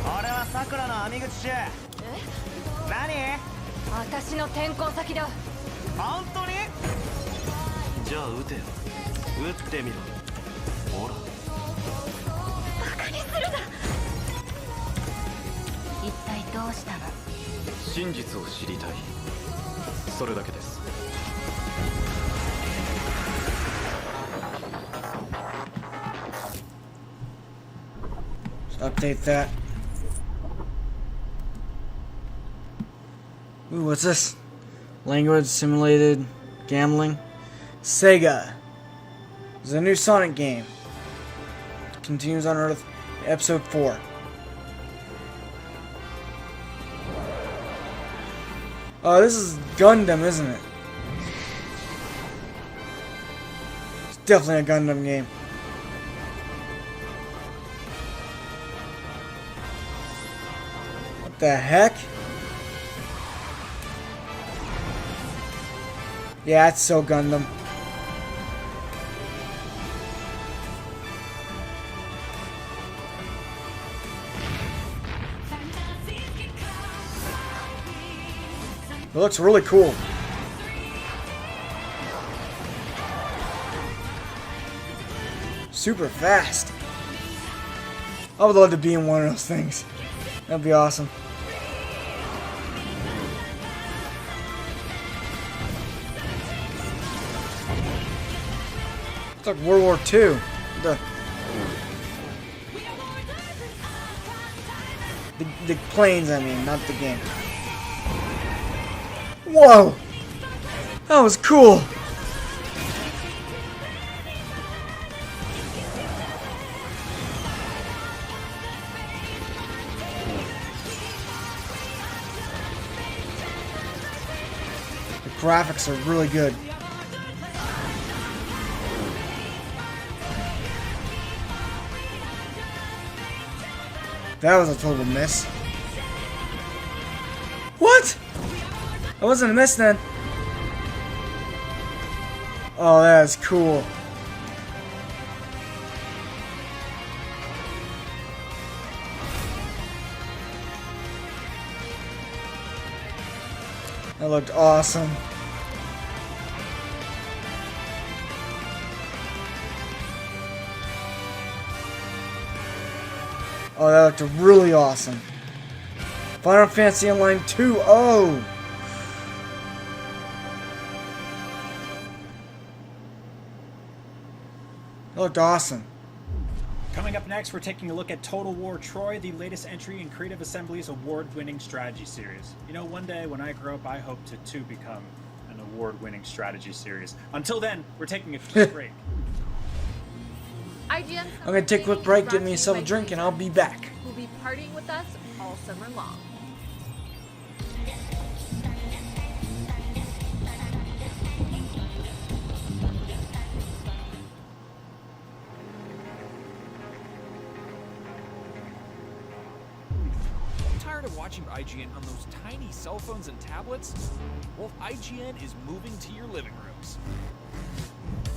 俺はさくらの網口中何私の転校先だ本当にじゃあ撃てよ撃ってみろほらバカにするな一体どうしたの真実を知りたいそれだけです Update that. Ooh, what's this? Language simulated gambling. Sega. There's a new Sonic game. Continues on Earth, Episode 4. Oh, this is Gundam, isn't it? It's definitely a Gundam game. What the heck? Yeah, it's so Gundam. It looks really cool. Super fast. I would love to be in one of those things. That'd be awesome. It's like World War II. The planes, I mean, not the game. Whoa! That was cool! The graphics are really good. That was a total miss. What? That wasn't a miss then. Oh, that is cool. That looked awesome. Oh, that looked really awesome. Final Fantasy Online 2. Oh! That looked awesome. Coming up next, we're taking a look at Total War Troy, the latest entry in Creative Assembly's award-winning strategy series. You know, one day when I grow up, I hope to too become an award-winning strategy series. Until then, we're taking a quick break. I'm gonna take a quick break, get myself a drink, and I'll be back. Will be partying with us all summer long. Tired of watching IGN on those tiny cell phones and tablets? Well, IGN is moving to your living rooms.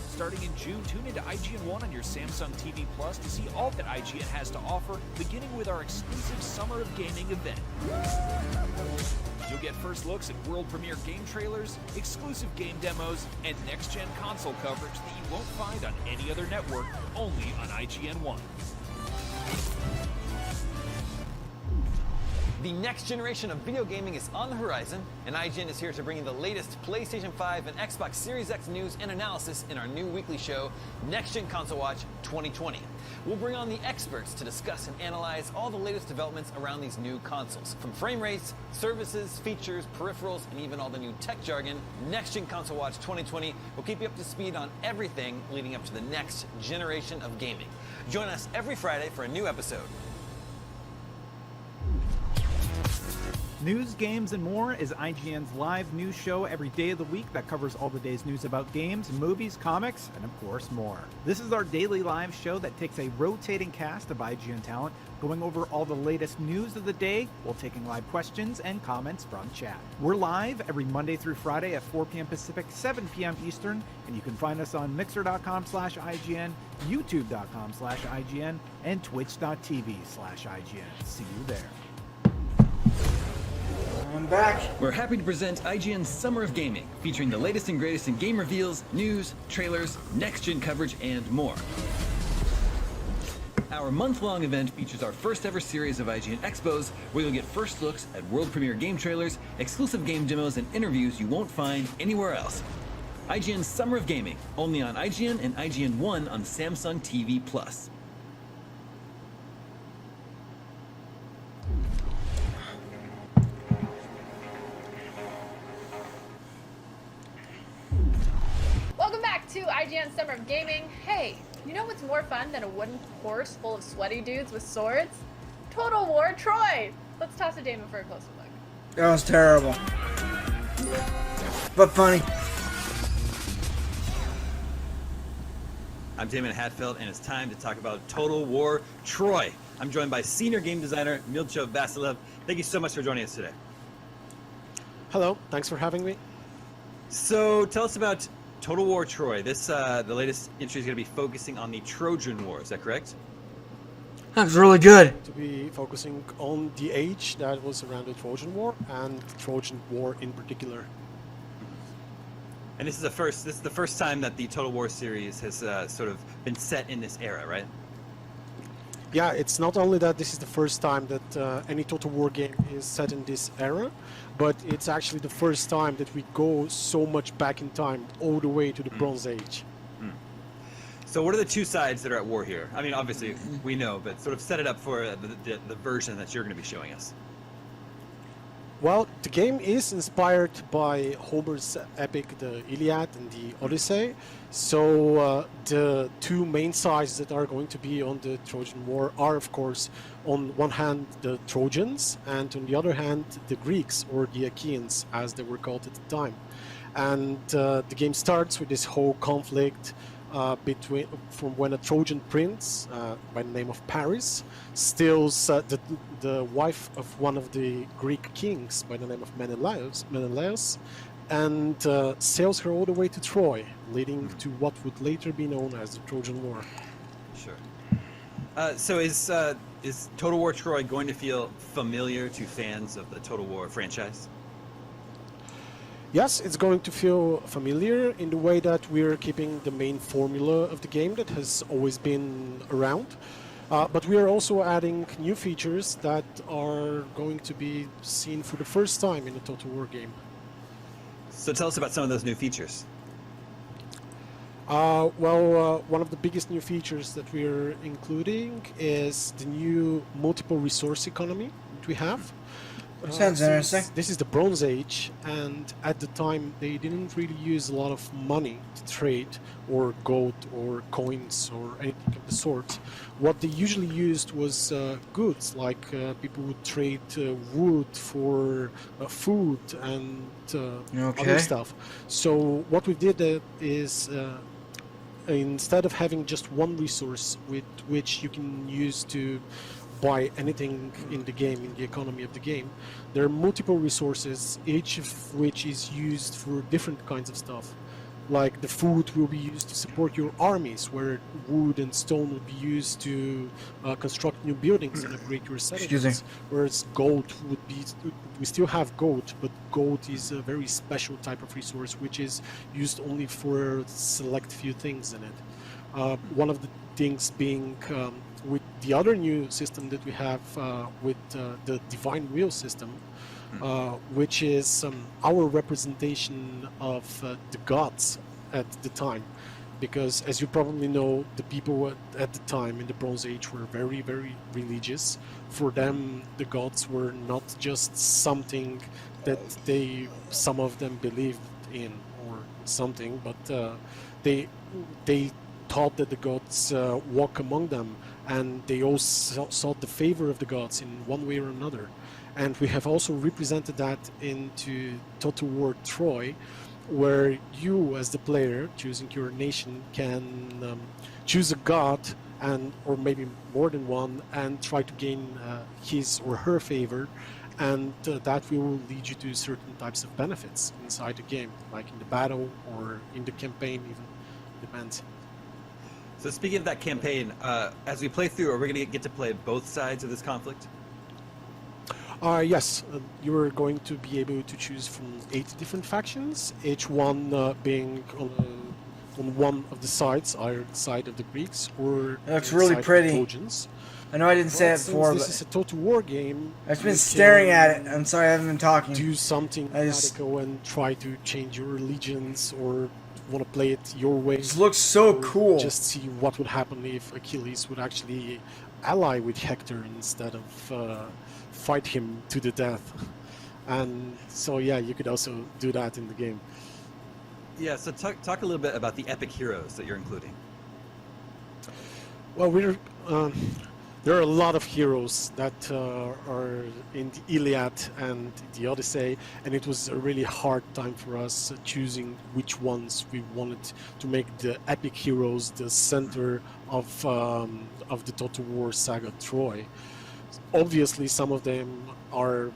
Starting in June, tune into IGN 1 on your Samsung TV Plus to see all that IGN has to offer, beginning with our exclusive Summer of Gaming event. You'll get first looks at world premiere game trailers, exclusive game demos, and next-gen console coverage that you won't find on any other network, only on IGN 1. The next generation of video gaming is on the horizon, and IGN is here to bring you the latest PlayStation 5 and Xbox Series X news and analysis in our new weekly show, Next Gen Console Watch 2020. We'll bring on the experts to discuss and analyze all the latest developments around these new consoles. From frame rates, services, features, peripherals, and even all the new tech jargon, Next Gen Console Watch 2020 will keep you up to speed on everything leading up to the next generation of gaming. Join us every Friday for a new episode. News, games, and more is IGN's live news show every day of the week that covers all the day's news about games, movies, comics, and of course more. This is our daily live show that takes a rotating cast of IGN talent going over all the latest news of the day while taking live questions and comments from chat. We're live every Monday through Friday at 4 p.m. Pacific, 7 p.m. Eastern, and you can find us on mixer.com/IGN, youtube.com/IGN, and twitch.tv/IGN. See you there. I'm back. We're happy to present IGN's Summer of Gaming, featuring the latest and greatest in game reveals, news, trailers, next-gen coverage, and more. Our month-long event features our first ever series of IGN Expos, where you'll get first looks at world premiere game trailers, exclusive game demos, and interviews you won't find anywhere else. IGN's Summer of Gaming, only on IGN and IGN One on Samsung TV Plus. Welcome back to IGN Summer of Gaming. Hey, you know what's more fun than a wooden horse full of sweaty dudes with swords? Total War Troy! Let's toss a Damon for a closer look. That was terrible. But funny. I'm Damon Hatfield, and it's time to talk about Total War Troy. I'm joined by senior game designer Milcho Vasilev. Thank you so much for joining us today. Hello, thanks for having me. So tell us about Total War Troy. This the latest entry is going to be focusing on the Trojan War. Is that correct? That's really good. To be focusing on the age that was around the Trojan War and the Trojan War in particular. And this is the first time that the Total War series has sort of been set in this era, right? Yeah, it's not only that this is the first time that any Total War game is set in this era, but it's actually the first time that we go so much back in time, all the way to the Bronze Age. So what are the two sides that are at war here? I mean, obviously we know, but sort of set it up for the version that you're going to be showing us. Well, the game is inspired by Homer's epic, the Iliad and the Odyssey. So the two main sides that are going to be on the Trojan War are, of course, on one hand the Trojans, and on the other hand the Greeks, or the Achaeans, as they were called at the time. And the game starts with this whole conflict from when a Trojan prince by the name of Paris steals the wife of one of the Greek kings by the name of Menelaus, and sails her all the way to Troy, leading to what would later be known as the Trojan War. Sure. So is Total War Troy going to feel familiar to fans of the Total War franchise? Yes, it's going to feel familiar in the way that we're keeping the main formula of the game that has always been around. But we are also adding new features that are going to be seen for the first time in a Total War game. So tell us about some of those new features. One of the biggest new features that we're including is the new multiple resource economy that we have. Sounds interesting. This is the Bronze Age, and at the time they didn't really use a lot of money to trade, or gold, or coins, or anything of the sort. What they usually used was goods, like people would trade wood for food and other stuff. So what we did is instead of having just one resource with which you can use to buy anything in the game, in the economy of the game, there are multiple resources, each of which is used for different kinds of stuff. Like the food will be used to support your armies, where wood and stone will be used to construct new buildings and upgrade your settlements. Whereas gold would be, we still have gold, but gold is a very special type of resource which is used only for select few things in it. One of the things being with the other new system that we have with the Divine Wheel system, which is our representation of the gods at the time. Because as you probably know, the people at the time in the Bronze Age were very, very religious. For them, the gods were not just something that some of them believed in or something, but they thought that the gods walk among them and they all sought the favor of the gods in one way or another. And we have also represented that into Total War Troy, where you, as the player, choosing your nation, can choose a god, and or maybe more than one, and try to gain his or her favor, and that will lead you to certain types of benefits inside the game, like in the battle or in the campaign, even depends. So speaking of that campaign, as we play through, are we going to get to play both sides of this conflict? Yes, you are going to be able to choose from 8 different factions, each one being on one of the sides, either side of the Greeks or That's the really side pretty. of the Trojans. I know I didn't say it before, This but is a Total War game. I've been you staring can at it. I'm sorry I haven't been talking. Do something I just- radical and try to change your allegiance, or want to play it your way. This looks so or cool. Just see what would happen if Achilles would actually ally with Hector instead of fight him to the death. And so yeah, you could also do that in the game. Yeah, so talk a little bit about the epic heroes that you're including. Well, there are a lot of heroes that are in the Iliad and the Odyssey, and it was a really hard time for us choosing which ones we wanted to make the epic heroes the center of the Total War saga Troy. Obviously, some of them are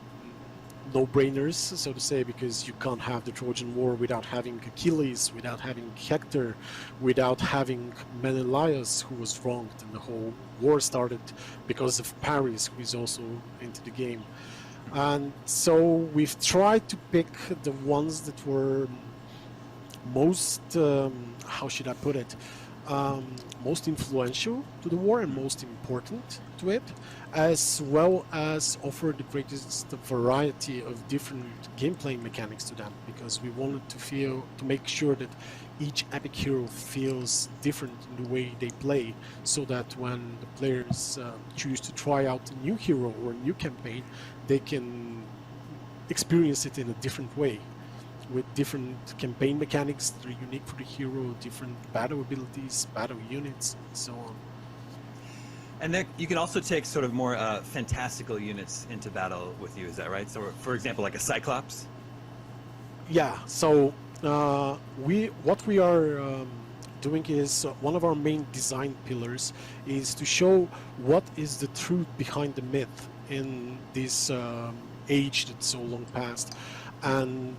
no-brainers, so to say, because you can't have the Trojan War without having Achilles, without having Hector, without having Menelaus, who was wronged, and the whole war started because of Paris, who is also into the game. And so we've tried to pick the ones that were most, how should I put it, most influential to the war and most important to it, as well as offer the greatest variety of different gameplay mechanics to them, because we wanted to make sure that each epic hero feels different in the way they play, so that when the players choose to try out a new hero or a new campaign, they can experience it in a different way, with different campaign mechanics that are unique for the hero, different battle abilities, battle units, and so on. And then you can also take sort of more fantastical units into battle with you, is that right? So, for example, like a Cyclops? Yeah, so what we are doing is one of our main design pillars is to show what is the truth behind the myth in this age that's so long past. And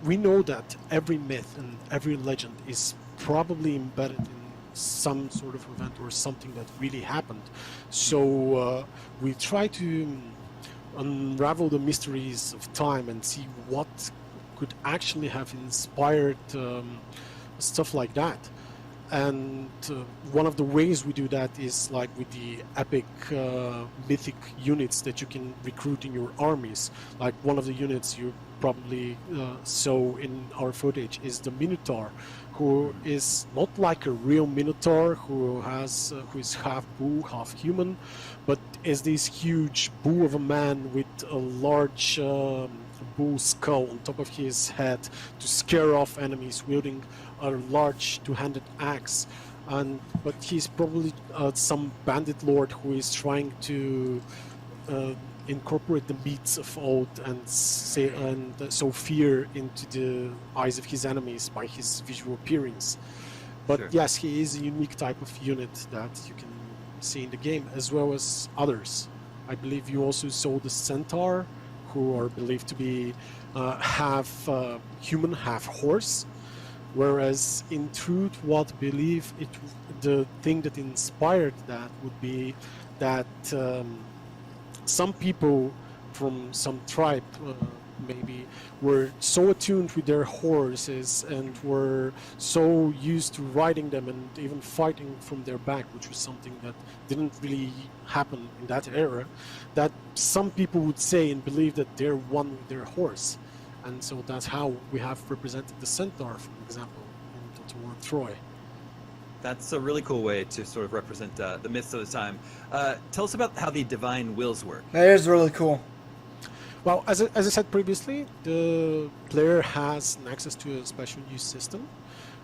we know that every myth and every legend is probably embedded in some sort of event or something that really happened. So we try to unravel the mysteries of time and see what could actually have inspired stuff like that. And one of the ways we do that is like with the epic mythic units that you can recruit in your armies. Like one of the units you probably saw in our footage is the Minotaur, who is not like a real Minotaur who is half bull, half human, but is this huge bull of a man with a large bull skull on top of his head to scare off enemies, wielding a large two-handed axe. But he's probably some bandit lord who is trying to incorporate the myths of old and sow fear into the eyes of his enemies by his visual appearance. But Sure. yes, he is a unique type of unit that you can see in the game, as well as others. I believe you also saw the Centaur, who are believed to be half human, half horse. Whereas in truth, the thing that inspired that would be that some people from some tribe maybe were so attuned with their horses and were so used to riding them and even fighting from their back, which was something that didn't really happen in that era, that some people would say and believe that they're one with their horse. And so that's how we have represented the Centaur, for example, in Total War Troy. That's a really cool way to sort of represent the myths of the time. Tell us about how the divine wills work. That is really cool. Well, as I said previously, the player has access to a special use system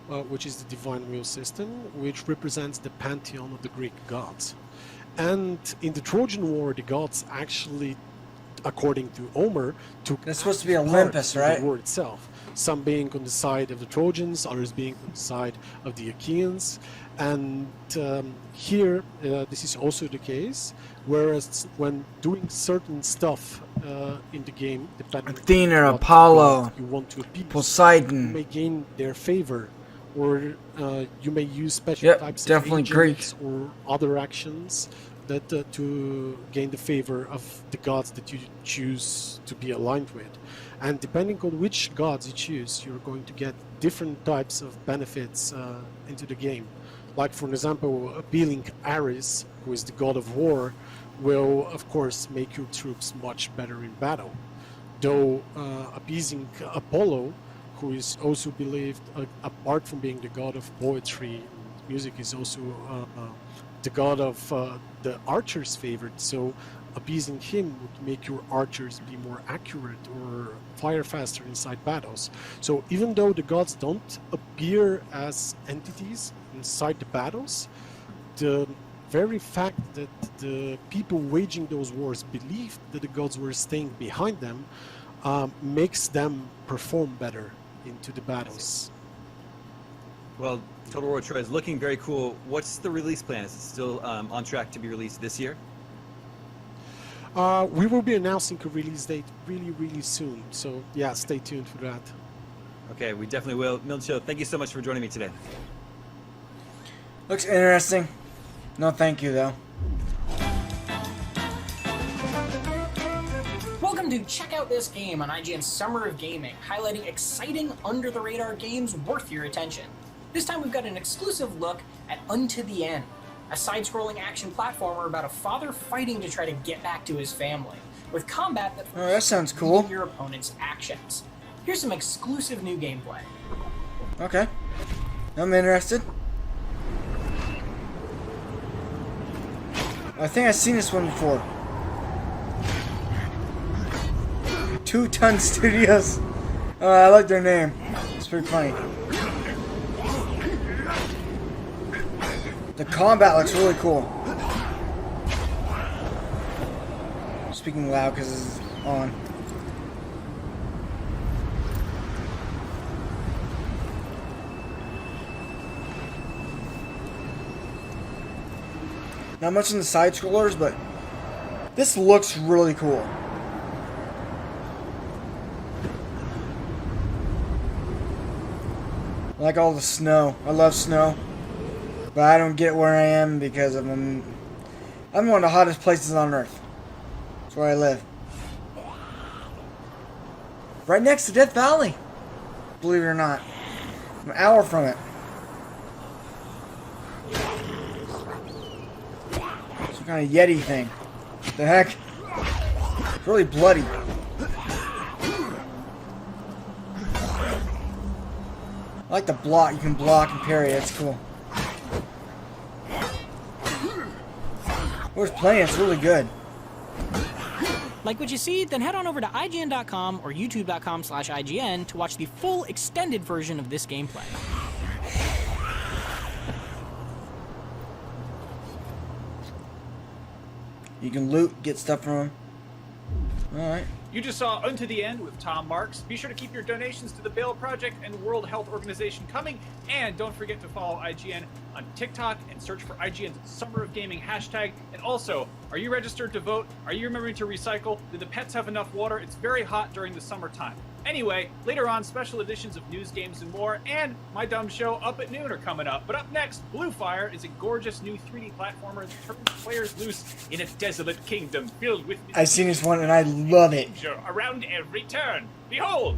which is the divine wheel system, which represents the pantheon of the Greek gods. And in the Trojan War, the gods actually, according to Homer, took That's supposed to be part Olympus, in right? the war itself. Some being on the side of the Trojans, others being on the side of the Achaeans. And here, this is also the case. Whereas when doing certain stuff in the game, depending Athena, on what Apollo, god you want to appease, Poseidon. you may gain their favor, or you may use special types definitely of Greek. agents or other actions that to gain the favor of the gods that you choose to be aligned with. And depending on which gods you choose, you're going to get different types of benefits into the game. Like, for example, appealing Ares, who is the god of war, will of course make your troops much better in battle. Though appeasing Apollo, who is also believed, apart from being the god of poetry and music, is also the god of the archers' favorite. So appeasing him would make your archers be more accurate or fire faster inside battles. So even though the gods don't appear as entities inside the battles, the very fact that the people waging those wars believed that the gods were staying behind them makes them perform better into the battles. Well, Total War Troy is looking very cool. What's the release plan? Is it still on track to be released this year? We will be announcing a release date really soon. So yeah, stay tuned for that. Okay, we definitely will. Milcho, thank you so much for joining me today. Looks interesting. No thank you, though. Welcome to Check Out This Game on IGN's Summer of Gaming, highlighting exciting, under-the-radar games worth your attention. This time we've got an exclusive look at Unto the End, a side-scrolling action platformer about a father fighting to try to get back to his family, with combat that sounds cool. your opponent's actions. Here's some exclusive new gameplay. Okay. I'm interested. I think I've seen this one before. 2 Ton Studios. I like their name. It's pretty funny. The combat looks really cool. Speaking loud because this is on. Not much in the side scrollers, but this looks really cool. I like all the snow. I love snow. But I don't get where I am because I'm one of the hottest places on Earth. That's where I live. Right next to Death Valley. Believe it or not. I'm an hour from it. Some kind of Yeti thing. What the heck? It's really bloody. I like the block. You can block and parry. That's cool. Whoever's playing, it's really good. Like what you see? Then head on over to IGN.com or YouTube.com/IGN to watch the full extended version of this gameplay. You can loot, get stuff from them. Alright. You just saw Unto the End with Tom Marks. Be sure to keep your donations to the Bail Project and World Health Organization coming. And don't forget to follow IGN on TikTok and search for IGN's Summer of Gaming hashtag. And also, are you registered to vote? Are you remembering to recycle? Do the pets have enough water? It's very hot during the summertime. Anyway, later on, special editions of news, games, and more, and my dumb show Up at Noon are coming up. But up next, Blue Fire is a gorgeous new 3D platformer that turns players loose in a desolate kingdom filled with I've seen this one and I love it. danger around every turn. Behold!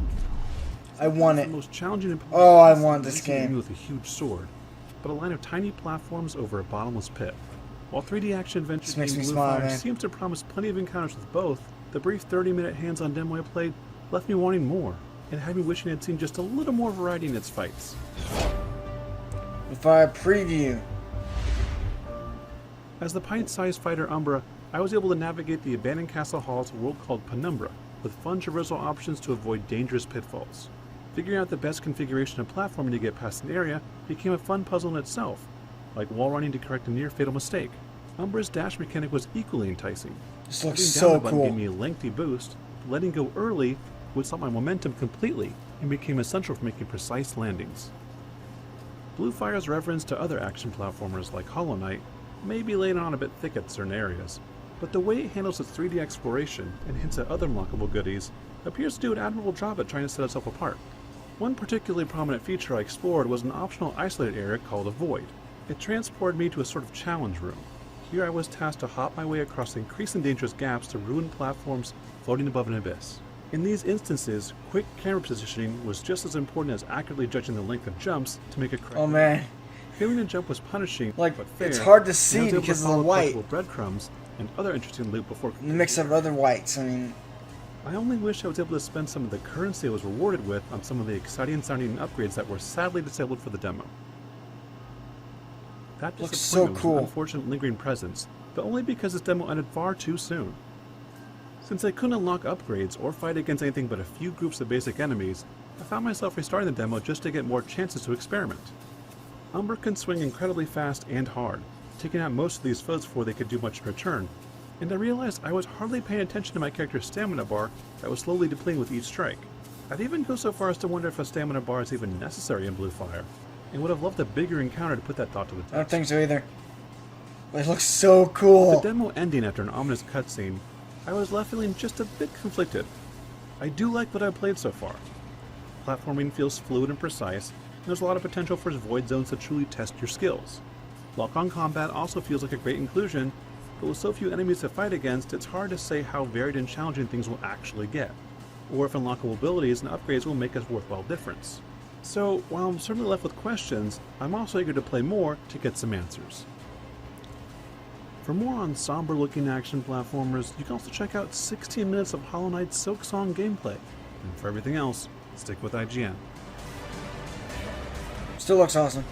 I want it. The most challenging Oh, I want this game. with a huge sword, but a line of tiny platforms over a bottomless pit. While 3D action adventure This makes game me Blue smile, Fire man. seems to promise plenty of encounters with both, the brief 30-minute hands-on demo I played left me wanting more, and had me wishing I'd seen just a little more variety in its fights. If I preview. As the pint-sized fighter Umbra, I was able to navigate the abandoned castle hall to a world called Penumbra, with fun traversal options to avoid dangerous pitfalls. Figuring out the best configuration of platforming to get past an area became a fun puzzle in itself, like wall running to correct a near-fatal mistake. Umbra's dash mechanic was equally enticing. This looks Holding so down the button cool. gave me a lengthy boost, but letting go early would stop my momentum completely and became essential for making precise landings. Blue Fire's reference to other action platformers like Hollow Knight may be laid on a bit thick at certain areas, but the way it handles its 3D exploration and hints at other unlockable goodies appears to do an admirable job at trying to set itself apart. One particularly prominent feature I explored was an optional isolated area called a Void. It transported me to a sort of challenge room. Here I was tasked to hop my way across increasingly dangerous gaps to ruined platforms floating above an abyss. In these instances, quick camera positioning was just as important as accurately judging the length of jumps to make a correct. Oh man. Failing to jump was punishing, like, but fair. it's hard to and I see was able because to of the follow white. collectible breadcrumbs and other interesting loot before The mix of other whites, I mean. I only wish I was able to spend some of the currency I was rewarded with on some of the exciting sounding upgrades that were sadly disabled for the demo. That Looks so disappointment was cool. an unfortunate lingering presence, but only because this demo ended far too soon. Since I couldn't unlock upgrades or fight against anything but a few groups of basic enemies, I found myself restarting the demo just to get more chances to experiment. Umbra can swing incredibly fast and hard, taking out most of these foes before they could do much in return, and I realized I was hardly paying attention to my character's stamina bar that was slowly depleting with each strike. I'd even go so far as to wonder if a stamina bar is even necessary in Blue Fire, and would have loved a bigger encounter to put that thought to the test. I don't think so either. But it looks so cool. With the demo ending after an ominous cutscene, I was left feeling just a bit conflicted. I do like what I've played so far. Platforming feels fluid and precise, and there's a lot of potential for void zones to truly test your skills. Lock-on combat also feels like a great inclusion, but with so few enemies to fight against, it's hard to say how varied and challenging things will actually get, or if unlockable abilities and upgrades will make a worthwhile difference. So, while I'm certainly left with questions, I'm also eager to play more to get some answers. For more on somber-looking action platformers, you can also check out 16 minutes of Hollow Knight's Silk Song gameplay. And for everything else, stick with IGN. Still looks awesome.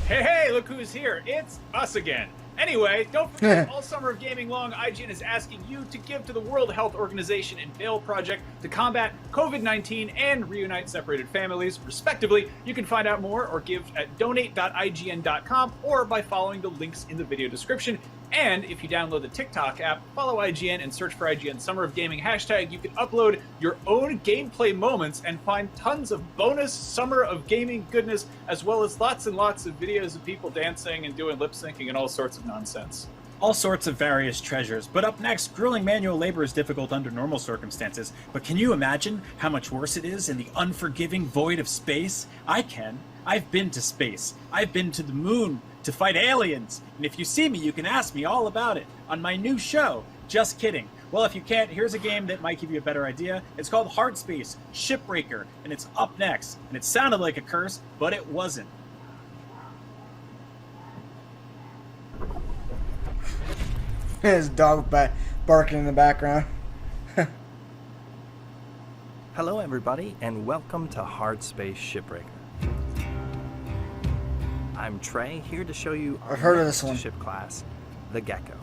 Hey, look who's here. It's us again. Anyway, don't forget, all summer of gaming long, IGN is asking you to give to the World Health Organization and Bail Project to combat COVID-19 and reunite separated families, respectively. You can find out more or give at donate.ign.com or by following the links in the video description. And if you download the TikTok app, follow IGN and search for IGN Summer of Gaming hashtag, you can upload your own gameplay moments and find tons of bonus Summer of Gaming goodness, as well as lots and lots of videos of people dancing and doing lip syncing and all sorts of nonsense. All sorts of various treasures. But up next, grueling manual labor is difficult under normal circumstances. But can you imagine how much worse it is in the unforgiving void of space? I can. I've been to space. I've been to the moon to fight aliens. And if you see me, you can ask me all about it on my new show. Just kidding. Well, if you can't, here's a game that might give you a better idea. It's called Hard Space Shipbreaker, and it's up next. And it sounded like a curse, but it wasn't. His dog barking in the background. Hello everybody, and welcome to Hard Space Shipbreaker. I'm Trey, here to show you our I've heard of this one. ship class, the Gecko.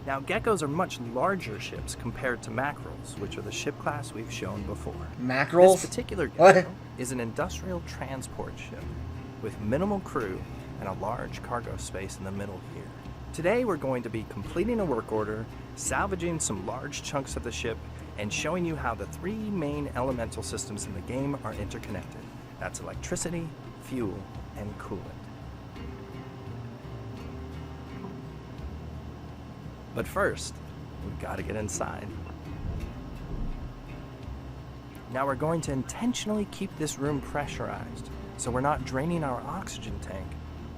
Now, Geckos are much larger ships compared to Mackerels, which are the ship class we've shown before. Mackerels? This particular Gecko What? is an industrial transport ship with minimal crew and a large cargo space in the middle here. Today we're going to be completing a work order, salvaging some large chunks of the ship, and showing you how the three main elemental systems in the game are interconnected. That's electricity, fuel, and coolant. But first, we've got to get inside. Now we're going to intentionally keep this room pressurized, so we're not draining our oxygen tank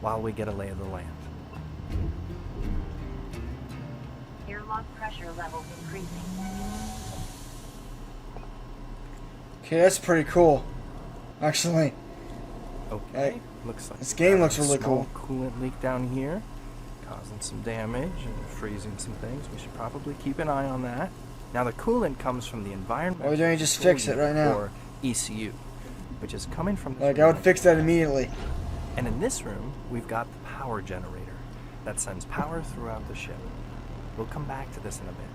while we get a lay of the land. Airlock pressure levels increasing. Okay, that's pretty cool. Actually. Okay, looks like this game looks a really small cool. Coolant leak down here, causing some damage and freezing some things. We should probably keep an eye on that. Now the coolant comes from the environment. Why don't you just fix it right now? Or ECU, which is coming from this Like, I would fix that immediately. And in this room, we've got the power generator that sends power throughout the ship. We'll come back to this in a bit.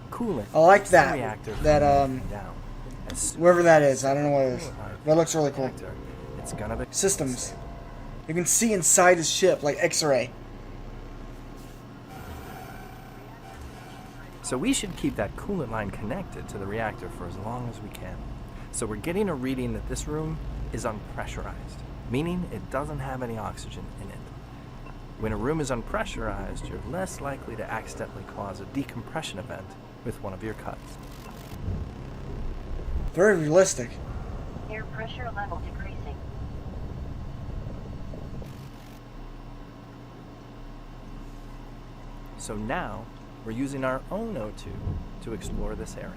coolant. I like keeps that. The reactor That from down. whoever that is, I don't know what it is. That looks really cool. It's gonna be Systems. You can see inside his ship like X-ray. So we should keep that coolant line connected to the reactor for as long as we can. So we're getting a reading that this room is unpressurized, meaning it doesn't have any oxygen in it. When a room is unpressurized, you're less likely to accidentally cause a decompression event with one of your cuts. Very realistic. Air pressure level decreasing. So now, we're using our own O2 to explore this area.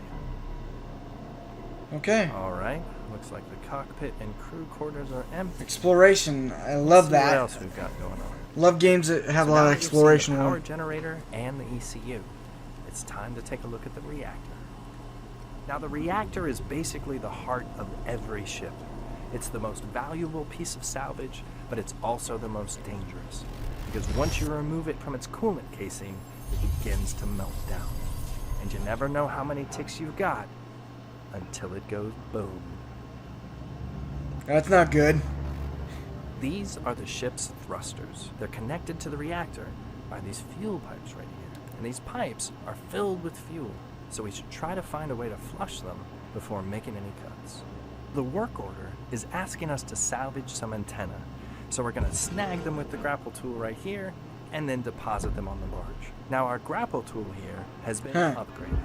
Okay. Alright, looks like the cockpit and crew quarters are empty. Exploration. I love See that. what else we've got going on. Love games that have a lot of exploration. The power generator and the ECU. It's time to take a look at the reactor. Now the reactor is basically the heart of every ship. It's the most valuable piece of salvage, but it's also the most dangerous. Because once you remove it from its coolant casing, it begins to melt down. And you never know how many ticks you've got until it goes boom. That's not good. These are the ship's thrusters. They're connected to the reactor by these fuel pipes right here. And these pipes are filled with fuel, so we should try to find a way to flush them before making any cuts. The work order is asking us to salvage some antennae, so we're going to snag them with the grapple tool right here and then deposit them on the barge. Now our grapple tool here has been upgraded,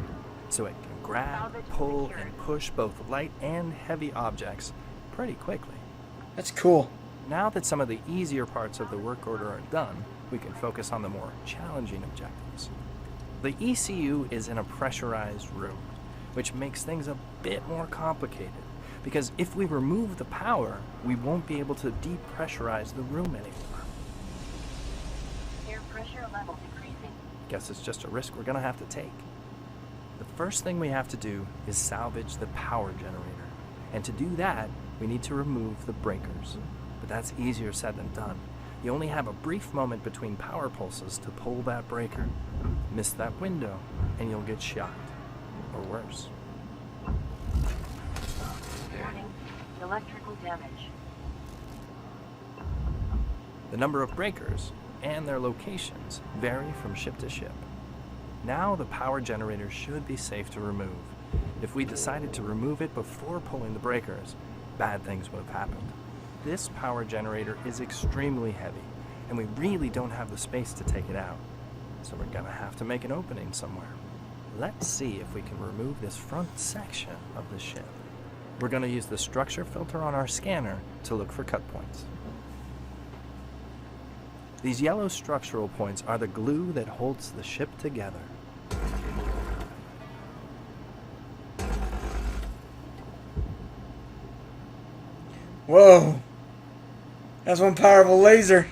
so it can grab, pull, and push both light and heavy objects pretty quickly. That's cool. Now that some of the easier parts of the work order are done, we can focus on the more challenging objectives. The ECU is in a pressurized room, which makes things a bit more complicated, because if we remove the power, we won't be able to depressurize the room anymore. Air pressure level decreasing. Guess it's just a risk we're gonna have to take. The first thing we have to do is salvage the power generator, and to do that, we need to remove the breakers. But that's easier said than done. You only have a brief moment between power pulses to pull that breaker. Miss that window, and you'll get shocked. Or worse. Warning. Electrical damage. The number of breakers and their locations vary from ship to ship. Now the power generator should be safe to remove. If we decided to remove it before pulling the breakers, bad things would have happened. This power generator is extremely heavy, and we really don't have the space to take it out. So we're gonna have to make an opening somewhere. Let's see if we can remove this front section of the ship. We're gonna use the structure filter on our scanner to look for cut points. These yellow structural points are the glue that holds the ship together. Whoa. That's one powerful laser.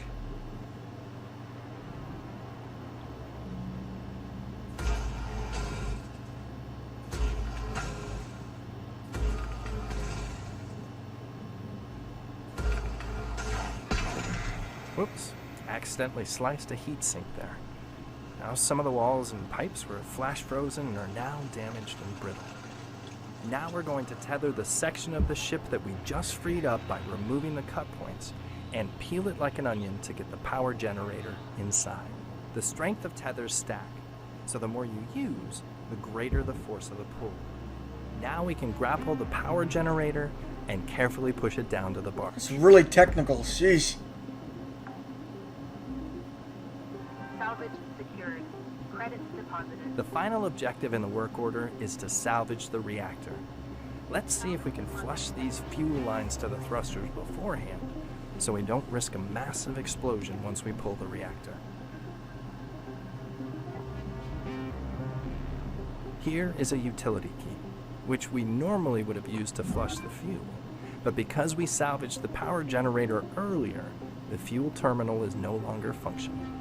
Whoops, accidentally sliced a heat sink there. Now some of the walls and pipes were flash frozen and are now damaged and brittle. Now we're going to tether the section of the ship that we just freed up by removing the cut points and peel it like an onion to get the power generator inside. The strength of tethers stack, so the more you use, the greater the force of the pull. Now we can grapple the power generator and carefully push it down to the barge. It's really technical, sheesh. Salvage secured. Credits deposited. The final objective in the work order is to salvage the reactor. Let's see if we can flush these fuel lines to the thrusters beforehand, so we don't risk a massive explosion once we pull the reactor. Here is a utility key, which we normally would have used to flush the fuel, but because we salvaged the power generator earlier, the fuel terminal is no longer functioning.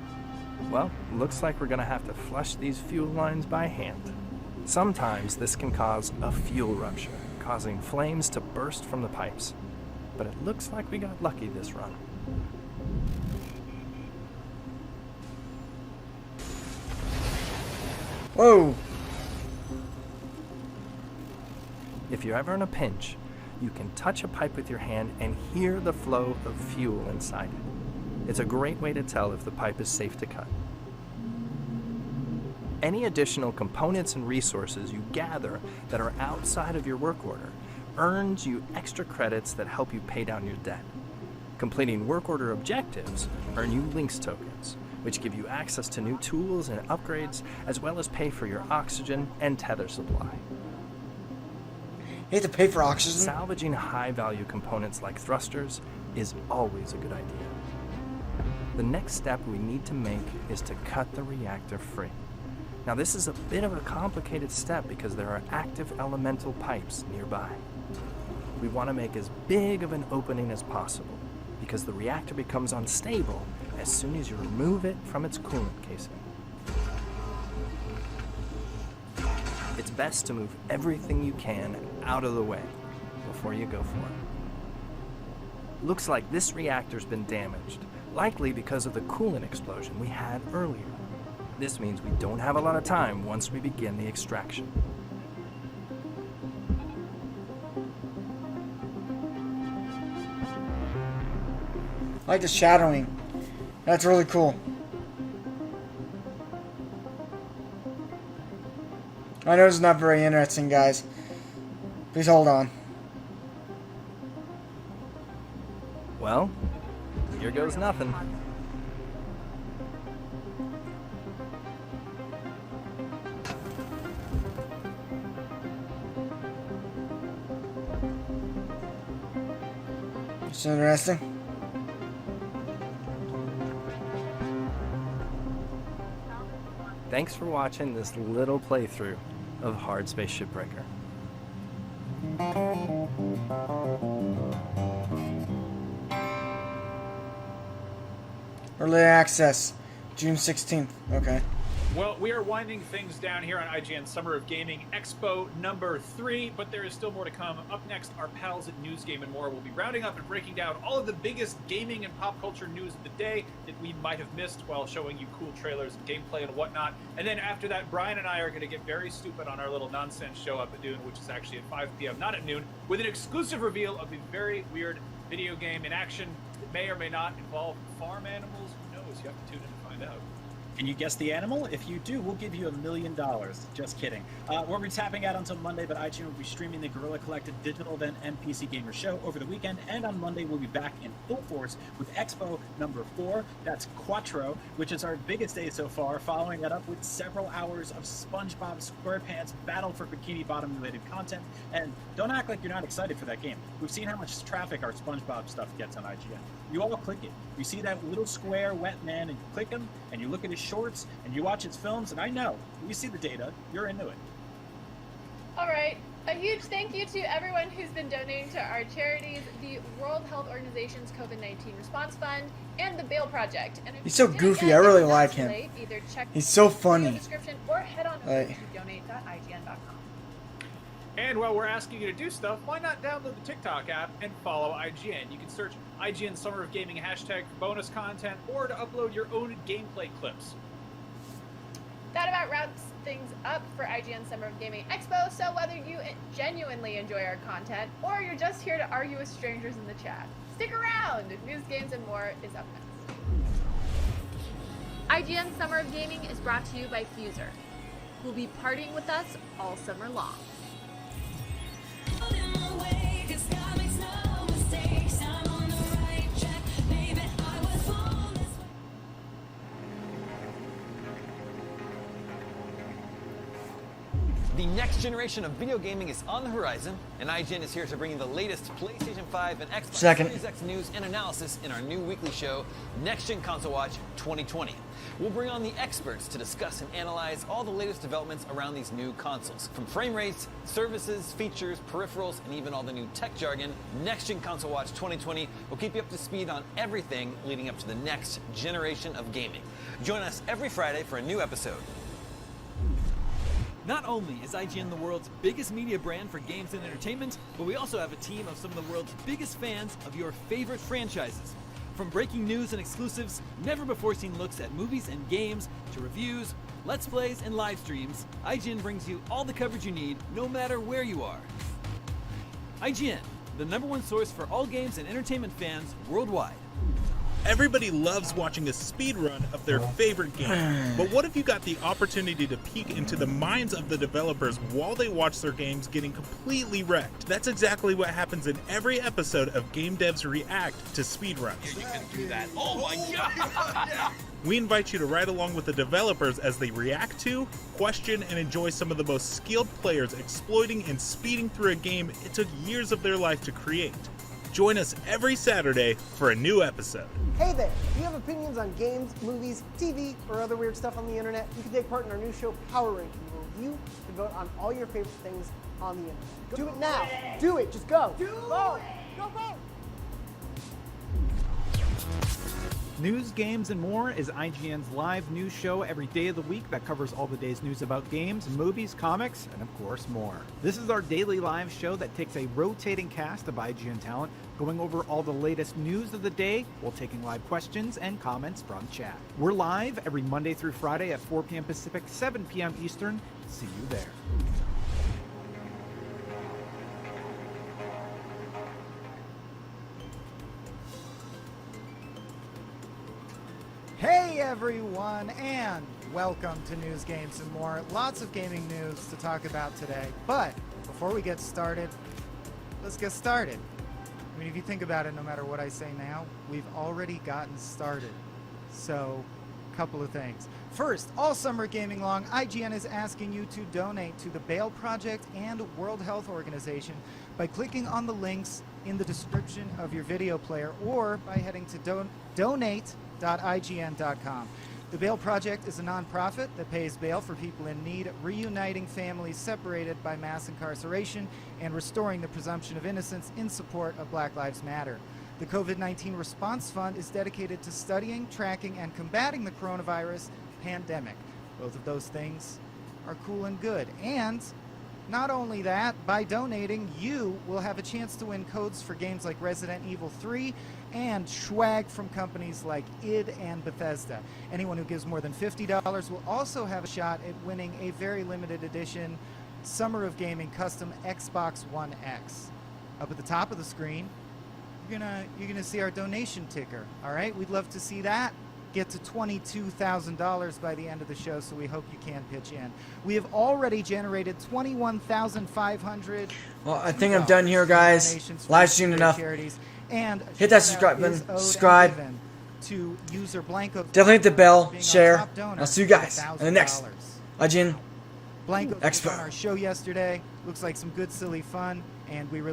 Well, looks like we're gonna have to flush these fuel lines by hand. Sometimes this can cause a fuel rupture, causing flames to burst from the pipes. But it looks like we got lucky this run. Whoa. If you're ever in a pinch, you can touch a pipe with your hand and hear the flow of fuel inside it. It's a great way to tell if the pipe is safe to cut. Any additional components and resources you gather that are outside of your work order earns you extra credits that help you pay down your debt. Completing work order objectives earn you links tokens, which give you access to new tools and upgrades, as well as pay for your oxygen and tether supply. You have to pay for oxygen? Salvaging high-value components like thrusters is always a good idea. The next step we need to make is to cut the reactor free. Now this is a bit of a complicated step because there are active elemental pipes nearby. We want to make as big of an opening as possible because the reactor becomes unstable as soon as you remove it from its coolant casing. It's best to move everything you can out of the way before you go for it. Looks like this reactor's been damaged, likely because of the coolant explosion we had earlier. This means we don't have a lot of time once we begin the extraction. I like the shadowing. That's really cool. I know it's not very interesting, guys. Please hold on. Well, here goes nothing. It's interesting. Thanks for watching this little playthrough of Hard Space Shipbreaker. Early access, June 16th. Okay. Well, we are winding things down here on IGN Summer of Gaming Expo number 3, but there is still more to come. Up next, our pals at News Game and More will be rounding up and breaking down all of the biggest gaming and pop culture news of the day that we might have missed while showing you cool trailers and gameplay and whatnot. And then after that, Brian and I are going to get very stupid on our little nonsense show up at noon, which is actually at 5 p.m., not at noon, with an exclusive reveal of a very weird video game in action that may or may not involve farm animals. Who knows? You have to tune in to find out. Can you guess the animal? If you do, we'll give you $1 million. Just kidding. We'll be tapping out until Monday, but IGN will be streaming the Guerrilla Collective digital event and PC Gamer show over the weekend. And on Monday, we'll be back in full force with Expo number 4. That's Quattro, which is our biggest day so far, following that up with several hours of SpongeBob SquarePants Battle for Bikini Bottom related content. And don't act like you're not excited for that game. We've seen how much traffic our SpongeBob stuff gets on IGN. You all click it. You see that little square wet man and you click him and you look at his shorts and you watch his films, and I know, you see the data, you're into it. All right. A huge thank you to everyone who's been donating to our charities, the World Health Organization's COVID-19 Response Fund, and the Bail Project. And He's so goofy. I really like him. Either check He's so the funny. description or head on over to donate.ign.com. And while we're asking you to do stuff, why not download the TikTok app and follow IGN? You can search IGN Summer of Gaming hashtag for bonus content or to upload your own gameplay clips. That about wraps things up for IGN Summer of Gaming Expo, so whether you genuinely enjoy our content or you're just here to argue with strangers in the chat, stick around! News, games, and more is up next. IGN Summer of Gaming is brought to you by Fuser, who will be partying with us all summer long. The next generation of video gaming is on the horizon, and IGN is here to bring you the latest PlayStation 5 and Xbox Series X news and analysis in our new weekly show, Next Gen Console Watch 2020. We'll bring on the experts to discuss and analyze all the latest developments around these new consoles. From frame rates, services, features, peripherals, and even all the new tech jargon, Next Gen Console Watch 2020 will keep you up to speed on everything leading up to the next generation of gaming. Join us every Friday for a new episode. Not only is IGN the world's biggest media brand for games and entertainment, but we also have a team of some of the world's biggest fans of your favorite franchises. From breaking news and exclusives, never-before-seen looks at movies and games, to reviews, let's plays, and live streams, IGN brings you all the coverage you need, no matter where you are. IGN, the #1 source for all games and entertainment fans worldwide. Everybody loves watching a speedrun of their favorite game, but what if you got the opportunity to peek into the minds of the developers while they watch their games getting completely wrecked? That's exactly what happens in every episode of Game Devs React to speedruns. Yeah, you can do that. Oh my god! We invite you to ride along with the developers as they react to, question, and enjoy some of the most skilled players exploiting and speeding through a game it took years of their life to create. Join us every Saturday for a new episode. Hey there! If you have opinions on games, movies, TV, or other weird stuff on the internet, you can take part in our new show, Power Ranking, where you can vote on all your favorite things on the internet. Do it now! Do it! Just go! Vote! Go vote! News, games, and more is IGN's live news show every day of the week that covers all the day's news about games, movies, comics, and of course more. This is our daily live show that takes a rotating cast of IGN talent, going over all the latest news of the day while taking live questions and comments from chat. We're live every Monday through Friday at 4 p.m. Pacific, 7 p.m. Eastern. See you there. Hey everyone, and welcome to News, Games, and More. Lots of gaming news to talk about today, but before we get started, let's get started. I mean, if you think about it, no matter what I say now, we've already gotten started. So, a couple of things. First, all summer gaming long, IGN is asking you to donate to the Bail Project and World Health Organization by clicking on the links in the description of your video player or by heading to donate.ign.com. The Bail Project is a nonprofit that pays bail for people in need, reuniting families separated by mass incarceration, and restoring the presumption of innocence in support of Black Lives Matter. The COVID-19 Response Fund is dedicated to studying, tracking, and combating the coronavirus pandemic. Both of those things are cool and good. And not only that, by donating, you will have a chance to win codes for games like Resident Evil 3 and swag from companies like id and Bethesda. Anyone who gives more than $50 will also have a shot at winning a very limited edition Summer of Gaming custom Xbox One X. Up at the top of the screen, you're gonna see our donation ticker. All right, we'd love to see that get to $22,000 by the end of the show, so we hope you can pitch in. We have already generated $21,500. Well, I think I'm done here, guys. Live streamed enough. And hit that subscribe button. Subscribe. To user Blanco. Definitely hit the bell. Share. I'll see you guys in the next IGN Blanco Expo. on our show yesterday. Looks like some good silly fun, and we really